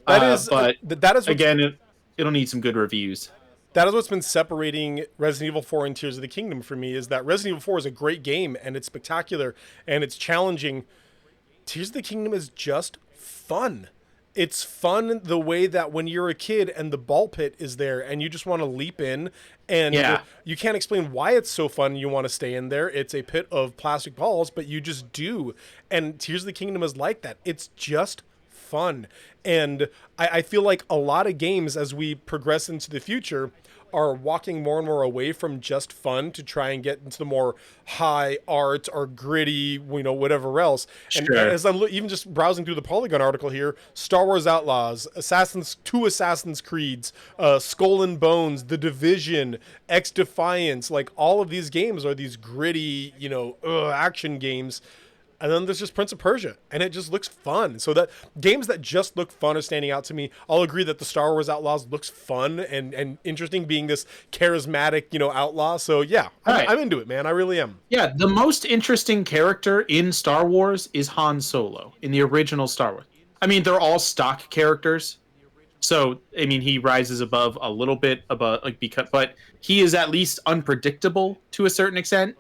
But that is again, it'll need some good reviews. That is what's been separating Resident Evil 4 and Tears of the Kingdom for me, is that Resident Evil 4 is a great game and it's spectacular and it's challenging. Tears of the Kingdom is just fun. It's fun the way that when you're a kid and the ball pit is there and you just want to leap in, and you can't explain why it's so fun. You want to stay in there. It's a pit of plastic balls, but you just do. And Tears of the Kingdom is like that. It's just fun. And I feel like a lot of games, as we progress into the future, are walking more and more away from just fun to try and get into the more high art or gritty, whatever else. And Sure. as I'm even just browsing through the Polygon article here, Star Wars Outlaws, two Assassin's Creeds, Skull and Bones, The Division, X Defiance, like all of these games are these gritty, action games. And then there's just Prince of Persia, and it just looks fun. So that games that just look fun are standing out to me. I'll agree that the Star Wars Outlaws looks fun and interesting, being this charismatic, outlaw. So yeah, Right. I'm into it, man. I really am. Yeah, the most interesting character in Star Wars is Han Solo in the original Star Wars. I mean, they're all stock characters. So, I mean, he rises above a little bit but he is at least unpredictable to a certain extent.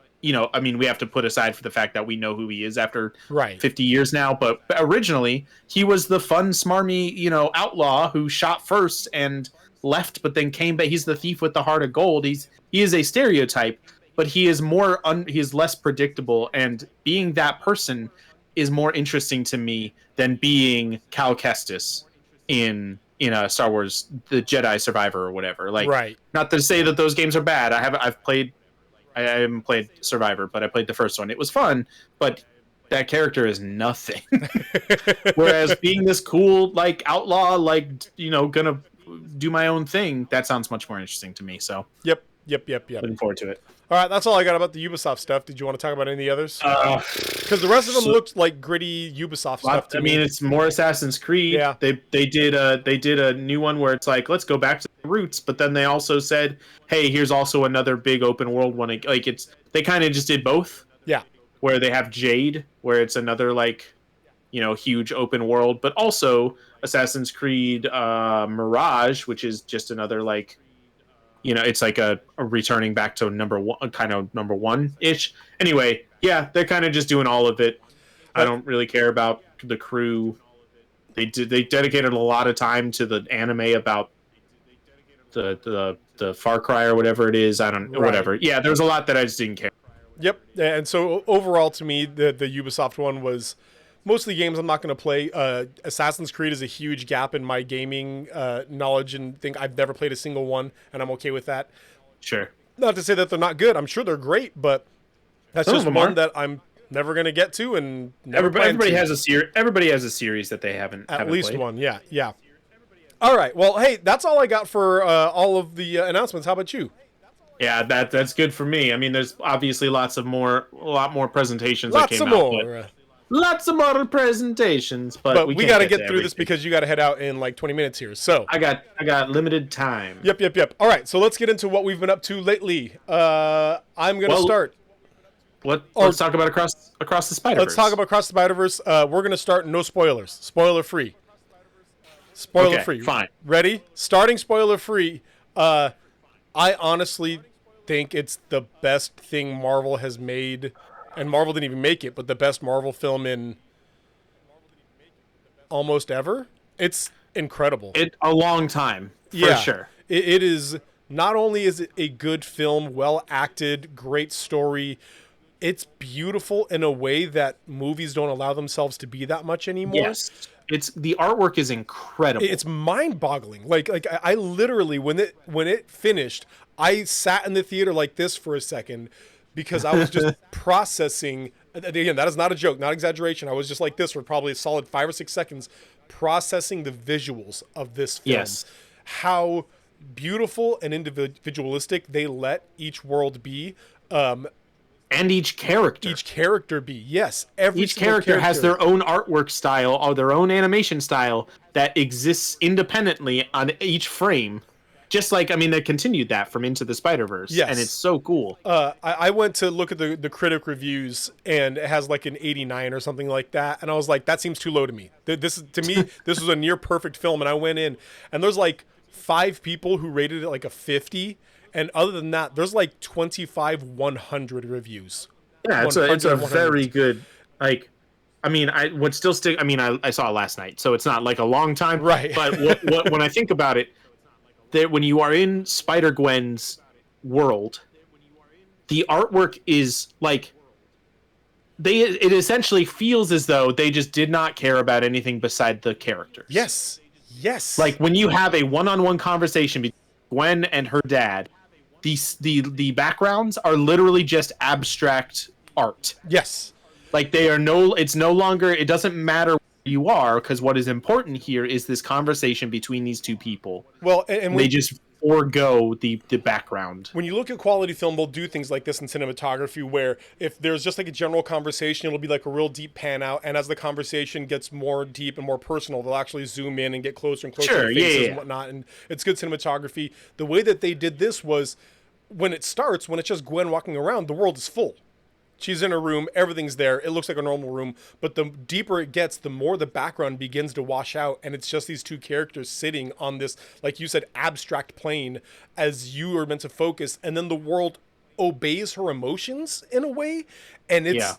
I mean, we have to put aside for the fact that we know who he is after Right. 50 years now. But originally, he was the fun, smarmy, outlaw who shot first and left, but then came back. He's the thief with the heart of gold. He is a stereotype, but he is he is less predictable. And being that person is more interesting to me than being Cal Kestis in Star Wars, the Jedi Survivor or whatever. Like, Right. not to say that those games are bad. I haven't played Survivor, but I played the first one. It was fun, but that character is nothing. Whereas being this cool, like, outlaw, like, gonna do my own thing, that sounds much more interesting to me. So Yep. looking forward to it. All right, that's all I got about the Ubisoft stuff. Did you want to talk about any of the others? Because the rest of them so- looked like gritty Ubisoft stuff to I me. mean, it's more Assassin's Creed. Yeah. They did a new one where it's like, let's go back to the roots, but then they also said, hey, here's also another big open world one. Like, they kind of just did both. Yeah. Where they have Jade, where it's another, like, huge open world, but also Assassin's Creed Mirage, which is just another, like, it's like a returning back to number one ish. Anyway, yeah, they're kind of just doing all of it. I don't really care about the crew. They dedicated a lot of time to the anime about the Far Cry or whatever it is. Whatever. Yeah, there's a lot that I just didn't care. Yep. And so overall, to me, the Ubisoft one was mostly games I'm not going to play. Assassin's Creed is a huge gap in my gaming knowledge, and think I've never played a single one, and I'm okay with that. Sure. Not to say that they're not good. I'm sure they're great, but that's Some of just them one are. that I'm never going to get to, and never Everybody plan to. has a series. Everybody has a series that they haven't At least played. one. Yeah. All right. Well, hey, that's all I got for all of the announcements. How about you? Yeah, that's good for me. I mean, there's obviously a lot more presentations Lots that of came out. more. Lots of more presentations, But we can't got to get through this everything. because you got to head out in like 20 minutes here. So. I got limited time. Yep. All right, so let's get into what we've been up to lately. I'm going to Well, start. Let's talk about across the Spider-Verse. Let's talk about Across the Spider-Verse. We're going to start no spoilers. Spoiler free. Spoiler Okay, free. fine. Ready? Starting spoiler free. I honestly think it's the best thing Marvel has made, and Marvel didn't even make it, but the best Marvel film in almost ever. It's incredible. A long time for sure. It is. Not only is it a good film, well acted, great story, it's beautiful in a way that movies don't allow themselves to be that much anymore. Yes, the artwork is incredible. It's mind-boggling. Like I literally when it finished, I sat in the theater like this for a second because I was just processing. Again, that is not a joke, not exaggeration. I was just like this for probably a solid 5 or 6 seconds, processing the visuals of this film. Yes. How beautiful and individualistic they let each world be. And each character. Each character be. Yes. Every Each single character has their own artwork style or their own animation style that exists independently on each frame. Just like, I mean, they continued that from Into the Spider-Verse. Yes. And it's so cool. I went to look at the critic reviews, and it has like an 89 or something like that. And I was like, that seems too low to me. To me, this was a near perfect film. And I went in, and there's like 5 people who rated it like a 50. And other than that, there's like 25 100 reviews. Yeah, it's 100, a 100. very good, like, I mean, I would still stick. I mean, I saw it last night, so it's not like a long time. Right. But when I think about it, that when you are in Spider-Gwen's world, the artwork is like it essentially feels as though they just did not care about anything beside the characters. Yes. Like when you have a one-on-one conversation between Gwen and her dad, the backgrounds are literally just abstract art. Yes. Like it's no longer, it doesn't matter where you are, because what is important here is this conversation between these two people. Well, and they just forego the background. When you look at quality film, they'll do things like this in cinematography, where if there's just like a general conversation, it'll be like a real deep pan out, and as the conversation gets more deep and more personal, they'll actually zoom in and get closer and closer to faces and whatnot, and it's good cinematography. The way that they did this was, when it starts, when it's just Gwen walking around, the world is full. She's in her room, everything's there, it looks like a normal room, but the deeper it gets, the more the background begins to wash out, and it's just these two characters sitting on this, like you said, abstract plane as you are meant to focus, and then the world obeys her emotions in a way, and it's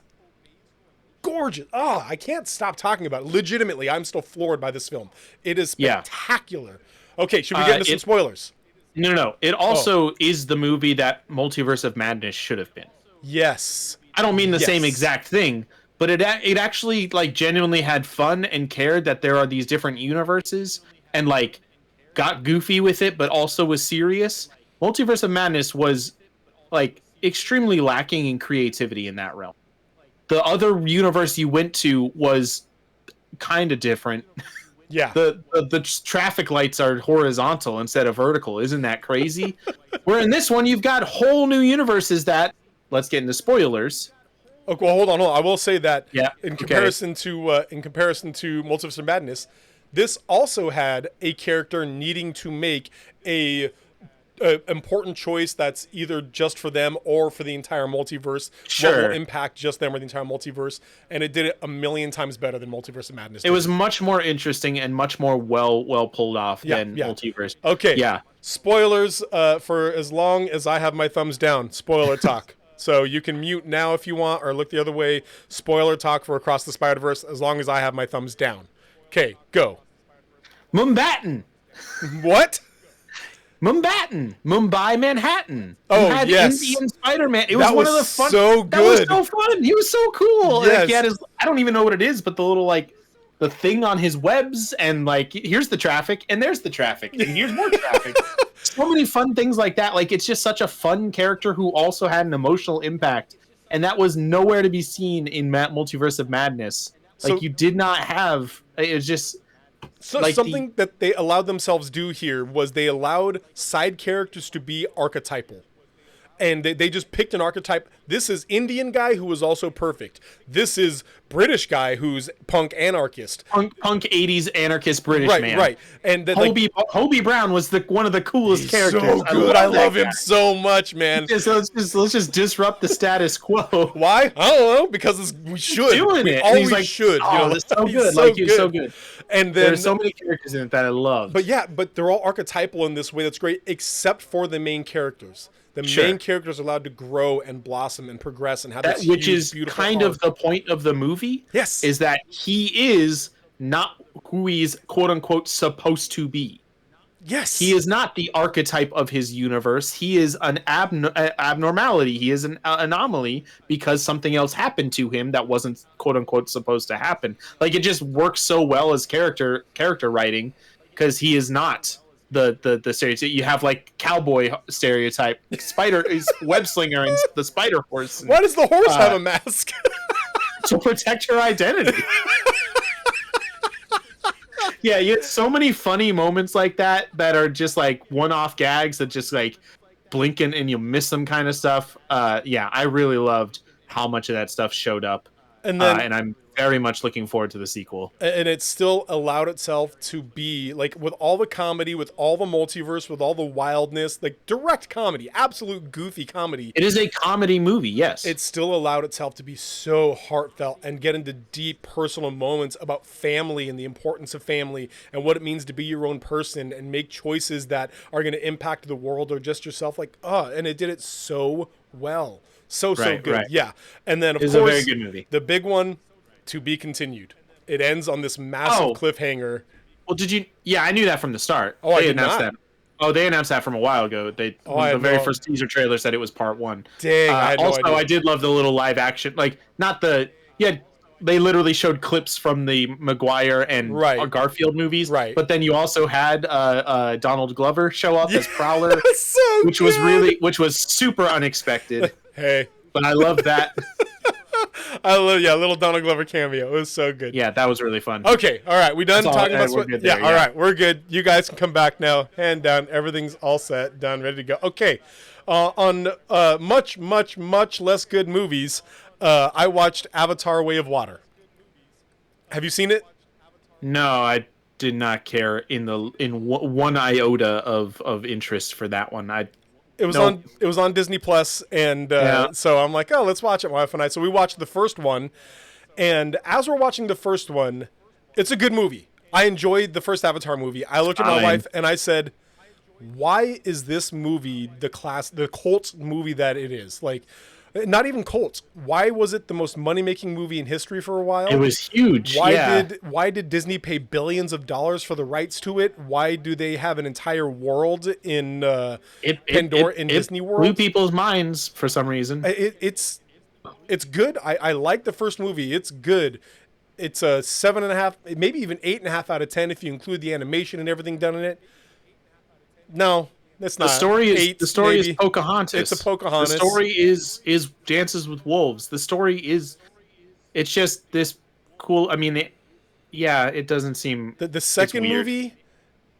gorgeous. Oh, I can't stop talking about it. Legitimately, I'm still floored by this film. It is spectacular. Okay, should we get into some spoilers? No. It also is the movie that Multiverse of Madness should have been. Yes. I don't mean the same exact thing, but it actually like genuinely had fun and cared that there are these different universes, and like got goofy with it, but also was serious. Multiverse of Madness was like extremely lacking in creativity in that realm. The other universe you went to was kind of different. Yeah. The traffic lights are horizontal instead of vertical. Isn't that crazy? Where in this one you've got whole new universes that, let's get into spoilers. Okay, well, hold on. I will say that in comparison to Multiverse of Madness, this also had a character needing to make a important choice that's either just for them or for the entire multiverse. What will impact just them or the entire multiverse, and it did it a million times better than Multiverse of Madness. It was much more interesting and much more well pulled off than Multiverse. Okay. Yeah. Spoilers for as long as I have my thumbs down. Spoiler talk. So you can mute now if you want, or look the other way. Spoiler talk for Across the Spider-Verse as long as I have my thumbs down. Okay, go. Mumbattan. What? Mumbattan. Mumbai, Manhattan. Oh, you had Indian Spider-Man. It was one of the fun. So good. That was so fun. He was so cool. Yes. Like, he had his, I don't even know what it is, but the little like the thing on his webs, and like here's the traffic, and there's the traffic, and here's more traffic. So many fun things like that. Like, it's just such a fun character who also had an emotional impact, and that was nowhere to be seen in Multiverse of Madness. Like, you did not have. It was just like something that they allowed themselves do here was they allowed side characters to be archetypal. And they just picked an archetype. This is Indian guy who was also perfect. This is British guy who's punk anarchist. Punk 80s anarchist British man. Right. And then, Hobie Brown was one of the coolest characters. So good. I love him so much, man. So let's just disrupt the status quo. Why? I don't know. Because we should. We always should. Oh, it's so good. So good. And then there's so many characters in it that I love. But they're all archetypal in this way. That's great, except for the main characters. The main characters are allowed to grow and blossom and progress and have that, which is kind of the point of the movie. Yes, is that he is not who he's quote unquote supposed to be. Yes, he is not the archetype of his universe. He is an abnormality. He is an anomaly because something else happened to him that wasn't quote unquote supposed to happen. Like, it just works so well as character writing because he is not the stereotype. You have like cowboy stereotype, spider web slinger, and the spider horse. Why does the horse have a mask? To protect her identity. Yeah, you have so many funny moments like that are just like one-off gags that just like blink and you miss them kind of stuff. Yeah, I really loved how much of that stuff showed up. And then, and I'm very much looking forward to the sequel. And it still allowed itself to be, like, with all the comedy, with all the multiverse, with all the wildness, like, direct comedy, absolute goofy comedy. It is a comedy movie, yes. It still allowed itself to be so heartfelt and get into deep personal moments about family and the importance of family and what it means to be your own person and make choices that are going to impact the world or just yourself. Like, and it did it so well. So good. Right. Yeah. And then, of course, a very good movie. The big one, to be continued. It ends on this massive cliffhanger. Well, did you? Yeah, I knew that from the start. Oh, I did not. That. Oh, they announced that from a while ago. The very first teaser trailer said it was part 1. Dang, I had no also, idea. I did love the little live action, like not the they literally showed clips from the Maguire and Garfield movies, right? But then you also had Donald Glover show up as Prowler, so which was super unexpected. Hey, but I love that. I love little Donald Glover cameo. It was so good. Yeah, that was really fun. Okay, all right, we done talking about all right, we're good. You guys can come back now. Hand down, everything's all set, done, ready to go. Okay, on much less good movies, I watched Avatar: Way of Water. Have you seen it? No, I did not care in one iota of interest for that one. It was on Disney Plus, and so I'm like, oh, let's watch it, my wife and I. So we watched the first one, and as we're watching the first one, it's a good movie. I enjoyed the first Avatar movie. I looked at my wife and I said, why is this movie the cult movie that it is? Like, not even cult. Why was it the most money-making movie in history for a while? It was huge. Why did Disney pay billions of dollars for the rights to it? Why do they have an entire world in Pandora in Disney World? Blew people's minds for some reason. It's good. I like the first movie. It's good. It's a 7.5, maybe even 8.5 out of 10 if you include the animation and everything done in it. No. It's not. The story is Pocahontas. It's a Pocahontas. The story is Dances with Wolves. The story is, it's just this cool. I mean, it doesn't seem. The second movie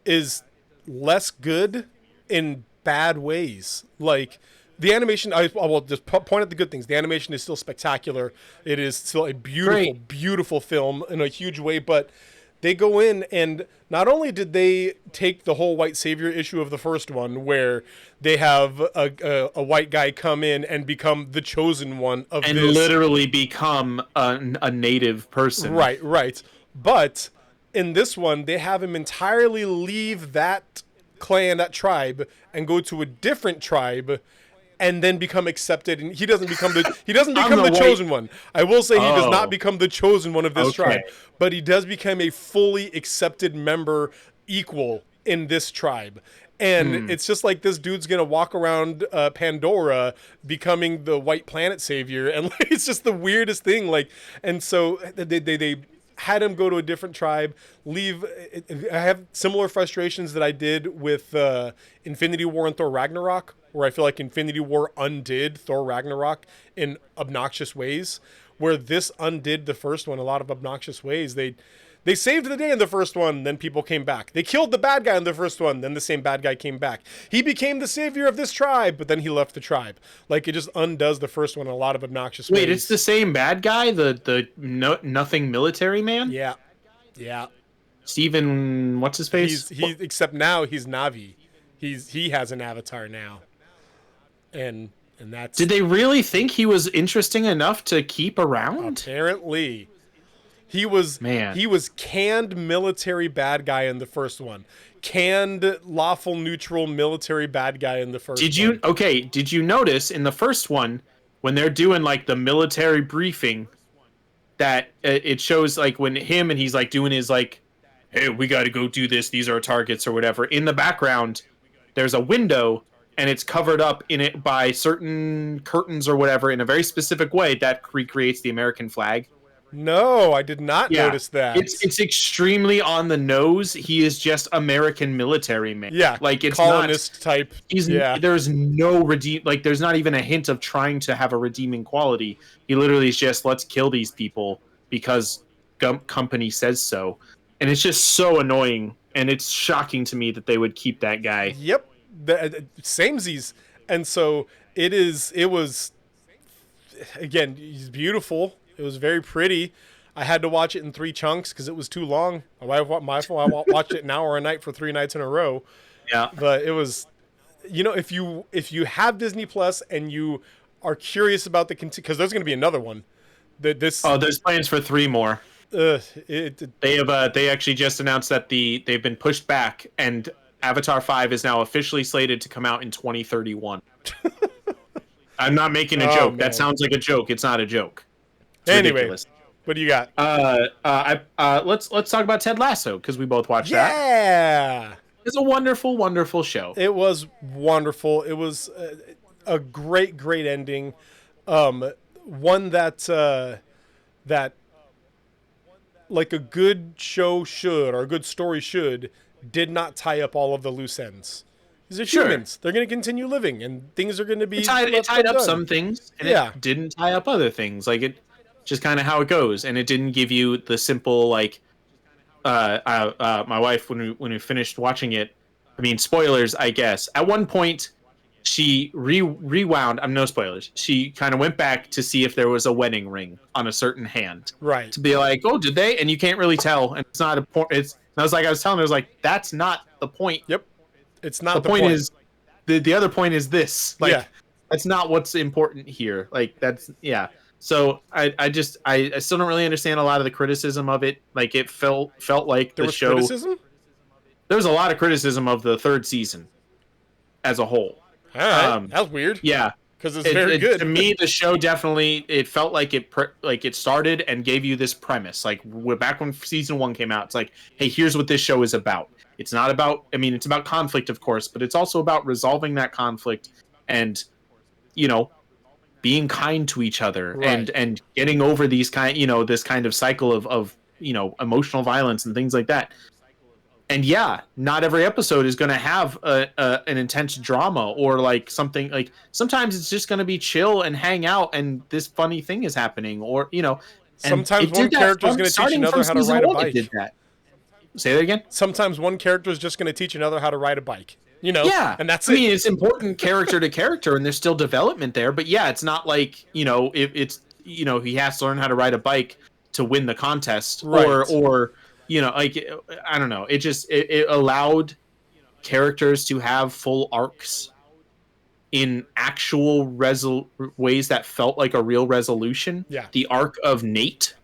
is less good in bad ways. Like the animation, I will just point at the good things. The animation is still spectacular. It is still a beautiful film in a huge way, but they go in, and not only did they take the whole white savior issue of the first one, where they have a white guy come in and become the chosen one of and this, literally become a native person. Right. But in this one, they have him entirely leave that clan, that tribe, and go to a different tribe, and then become accepted, and he doesn't become the chosen one. I will say he does not become the chosen one of this tribe, but he does become a fully accepted member, equal in this tribe. And it's just like this dude's gonna walk around Pandora, becoming the white planet savior, and like, it's just the weirdest thing. Like, and so they had him go to a different tribe, leave. I have similar frustrations that I did with Infinity War and Thor Ragnarok, where I feel like Infinity War undid Thor Ragnarok in obnoxious ways, where this undid the first one a lot of obnoxious ways. They saved the day in the first one, then people came back. They killed the bad guy in the first one, then the same bad guy came back. He became the savior of this tribe, but then he left the tribe. Like, it just undoes the first one in a lot of obnoxious ways. Wait, it's the same bad guy, the nothing military man? Yeah. Steven, what's his face? Except now he's Na'vi. He has an avatar now. And that's... Did they really think he was interesting enough to keep around? Apparently. He was canned military bad guy in the first one. Canned lawful neutral military bad guy in the first one. Did you notice in the first one when they're doing like the military briefing that it shows like when him and he's like doing his like, hey, we got to go do this, these are our targets or whatever. In the background there's a window and it's covered up in it by certain curtains or whatever in a very specific way that recreates the American flag. No, I did not notice that. It's extremely on the nose. He is just American military man. Yeah, like it's colonist type. There's no there's not even a hint of trying to have a redeeming quality. He literally is just, let's kill these people because company says so. And it's just so annoying, and it's shocking to me that they would keep that guy. Yep. Samesies. And so it was again, he's beautiful. It was very pretty. I had to watch it in 3 chunks because it was too long. My wife watched it an hour a night for 3 nights in a row. Yeah. But it was, if you have Disney Plus and you are curious about because there's going to be another one. There's plans for 3 more. They actually just announced that they've been pushed back, and Avatar 5 is now officially slated to come out in 2031. I'm not making a joke. Man. That sounds like a joke. It's not a joke. It's ridiculous. What do you got? Let's talk about Ted Lasso because we both watched that. Yeah. It's a wonderful, wonderful show. It was wonderful. It was a great, great ending. One that like a good show should, or a good story should, did not tie up all of the loose ends. These are Sure. humans. They're going to continue living, and things are going to be It tied left up undone. some things, and Yeah. it didn't tie up other things. Like it, just kind of how it goes, and it didn't give you the simple like. My wife, when we finished watching it, I mean, spoilers, I guess. At one point, she rewound. I'm no spoilers. She kind of went back to see if there was a wedding ring on a certain hand. Right. To be like, oh, did they? And you can't really tell. And it's not a point. It's. And I was telling her, I was like, that's not the point. Yep. It's not The point is, the other point is this. Like, Yeah. that's not what's important here. Like, that's yeah. So I still don't really understand a lot of the criticism of it. Like, it felt like there the was show. criticism. There was a lot of criticism of the third season as a whole. All right. Um, That's weird. Yeah, Because it's very it- good. to me. The show definitely it felt like it started and gave you this premise. Like back when season 1 came out, it's like, hey, here's what this show is about. It's not about. I mean, it's about conflict, of course, but it's also about resolving that conflict and, being kind to each other Right. and getting over these this kind of cycle of emotional violence and things like that. And yeah, not every episode is going to have an intense drama or like something like sometimes it's just going to be chill and hang out and this funny thing is happening or and Sometimes it did one that character is from- going to teach starting another from how to season ride a 1, it bike. did that. Say that again. Sometimes one character is just going to teach another how to ride a bike. Yeah, and that's I it. mean, it's important character to character, and there's still development there. But yeah, it's not like if it's he has to learn how to ride a bike to win the contest, Right. or like I don't know. It allowed characters to have full arcs in actual ways that felt like a real resolution. Yeah. The arc of Nate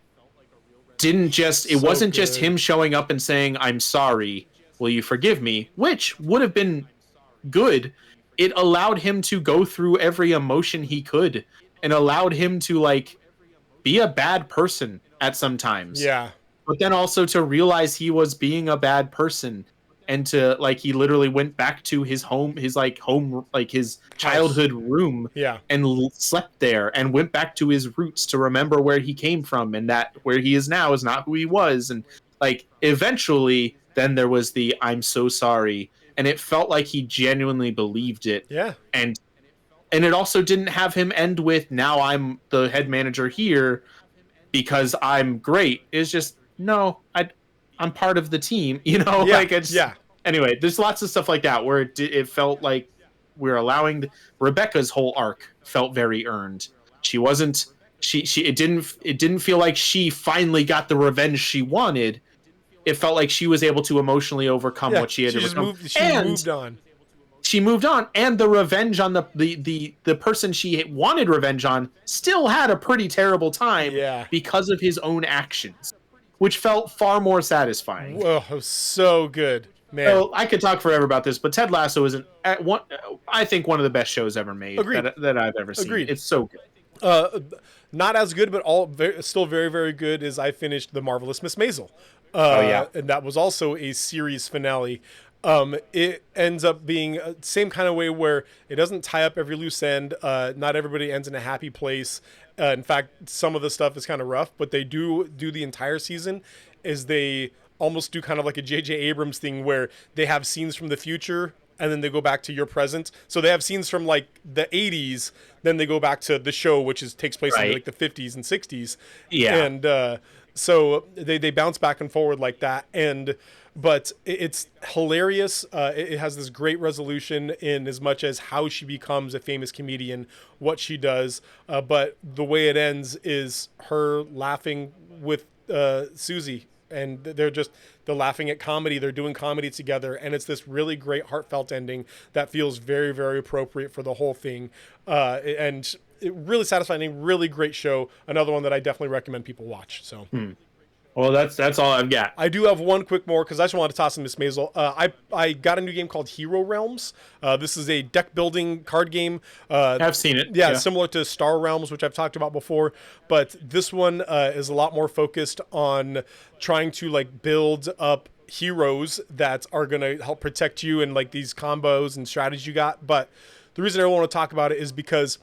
didn't just it So wasn't just good. him showing up and saying I'm sorry, will you forgive me, which would have been good. It allowed him to go through every emotion he could and allowed him to like be a bad person at some times, Yeah. but then also to realize he was being a bad person and to like he literally went back to his home his childhood room Yeah. and slept there and went back to his roots to remember where he came from and that where he is now is not who he was. And like eventually then there was the I'm so sorry, and it felt like he genuinely believed it. Yeah. And it also didn't have him end with now I'm the head manager here because I'm great. It's just no, I'm part of the team, Yeah. like it's yeah. anyway, there's lots of stuff like that where it felt like we're allowing Rebecca's whole arc felt very earned. She wasn't it didn't feel like she finally got the revenge she wanted. It felt like she was able to emotionally overcome Yeah. what she had She just overcome. moved. She And moved on. she moved on, and the revenge on the person she wanted revenge on still had a pretty terrible time Yeah. because of his own actions, which felt far more satisfying. Whoa, it was so good, man. So I could talk forever about this, but Ted Lasso is I think one of the best shows ever made Agreed. that I've ever seen. Agreed. It's so good. Not as good, but still very, very good. Is I finished The Marvelous Miss Maisel. Yeah. And that was also a series finale. It ends up being same kind of way where it doesn't tie up every loose end. Not everybody ends in a happy place. In fact, some of the stuff is kind of rough, but they do the entire season is they almost do kind of like a J.J. Abrams thing where they have scenes from the future and then they go back to your present. So they have scenes from like the 80s, then they go back to the show, which takes place in Right. like the 50s and 60s. Yeah. And so they bounce back and forward like that. But it's hilarious. It has this great resolution in as much as how she becomes a famous comedian, what she does. But the way it ends is her laughing with Susie. And they're laughing at comedy. They're doing comedy together. And it's this really great heartfelt ending that feels very, very appropriate for the whole thing. And it really satisfying, really great show. Another one that I definitely recommend people watch. So. Well, that's all I've got. I do have one quick more because I just wanted to toss in Miss Maisel. I got a new game called Hero Realms. This is a deck building card game. I've seen it. Yeah, similar to Star Realms, which I've talked about before. But this one is a lot more focused on trying to like build up heroes that are going to help protect you and like these combos and strategies you got. But the reason I want to talk about it is because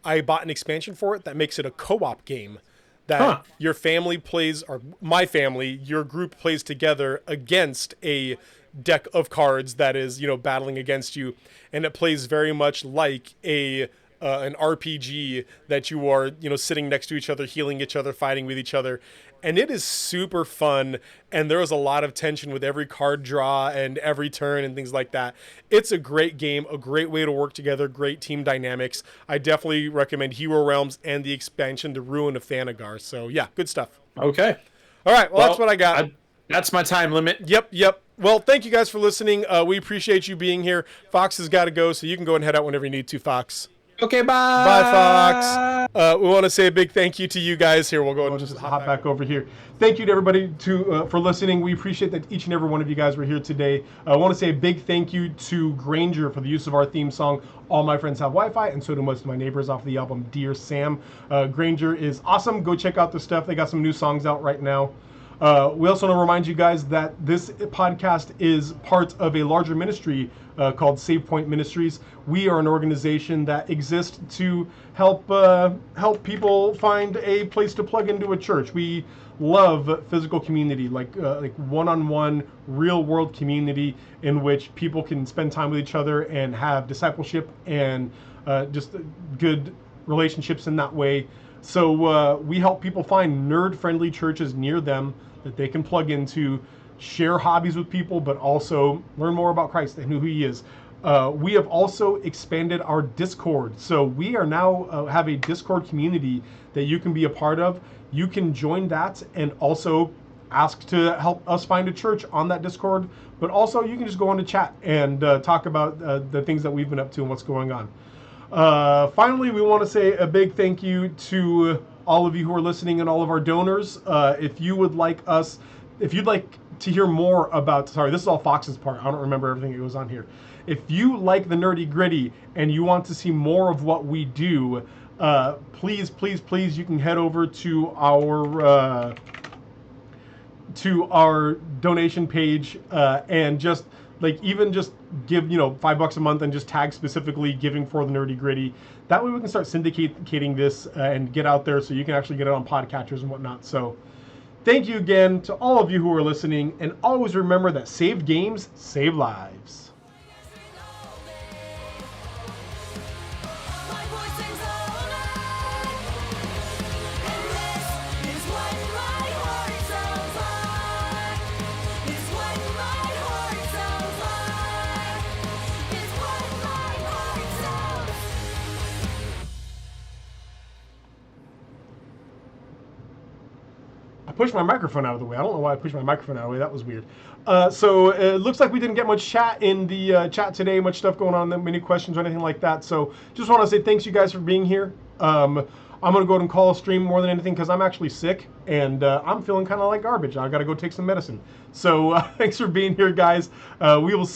I bought an expansion for it that makes it a co-op game that your family plays, or my family, your group plays together against a deck of cards that is, you know, battling against you. And it plays very much like an RPG that you are, you know, sitting next to each other, healing each other, fighting with each other. And it is super fun. And there is a lot of tension with every card draw and every turn and things like that. It's a great game, a great way to work together, great team dynamics. I definitely recommend Hero Realms and the expansion, The Ruin of Thanagar. So yeah, good stuff. Okay. All right. Well, that's what I got. That's my time limit. Yep. Well, thank you guys for listening. We appreciate you being here. Fox has got to go, so you can go and head out whenever you need to, Fox. Okay, bye. Bye, Fox. We want to say a big thank you to you guys here. We'll go and Just hop back over here. Thank you to everybody for listening. We appreciate that each and every one of you guys were here today. I want to say a big thank you to Granger for the use of our theme song, All My Friends Have Wi-Fi, and so do most of my neighbors off the album Dear Sam. Granger is awesome. Go check out the stuff. They got some new songs out right now. We also want to remind you guys that this podcast is part of a larger ministry called Save Point Ministries. We are an organization that exists to help people find a place to plug into a church. We love physical community, like one-on-one, real-world community in which people can spend time with each other and have discipleship and just good relationships in that way. So we help people find nerd-friendly churches near them that they can plug into, share hobbies with people, but also learn more about Christ and who He is. We have also expanded our Discord. So we are now have a Discord community that you can be a part of. You can join that and also ask to help us find a church on that Discord. But also you can just go on to chat and talk about the things that we've been up to and what's going on. Finally, we want to say a big thank you to all of you who are listening and all of our donors. If you'd like to hear more about, sorry, this is all Fox's part. I don't remember everything that goes on here. If you like the Nerdy Gritty and you want to see more of what we do, please, you can head over to our donation page and just even just give $5 a month and just tag specifically giving for the Nerdy Gritty. That way we can start syndicating this and get out there so you can actually get it on podcatchers and whatnot. So thank you again to all of you who are listening, and always remember that saved games save lives. My voice sings all night, and this is what my heart sounds like. It's what my heart sounds like. It's what my heart sounds. I pushed my microphone out of the way. I don't know why I pushed my microphone out of the way. That was weird. So it looks like we didn't get much chat in the chat today, much stuff going on, many questions or anything like that. So just want to say thanks you guys for being here. I'm going to go ahead and call a stream more than anything because I'm actually sick and I'm feeling kind of like garbage. I got to go take some medicine. So thanks for being here, guys. We will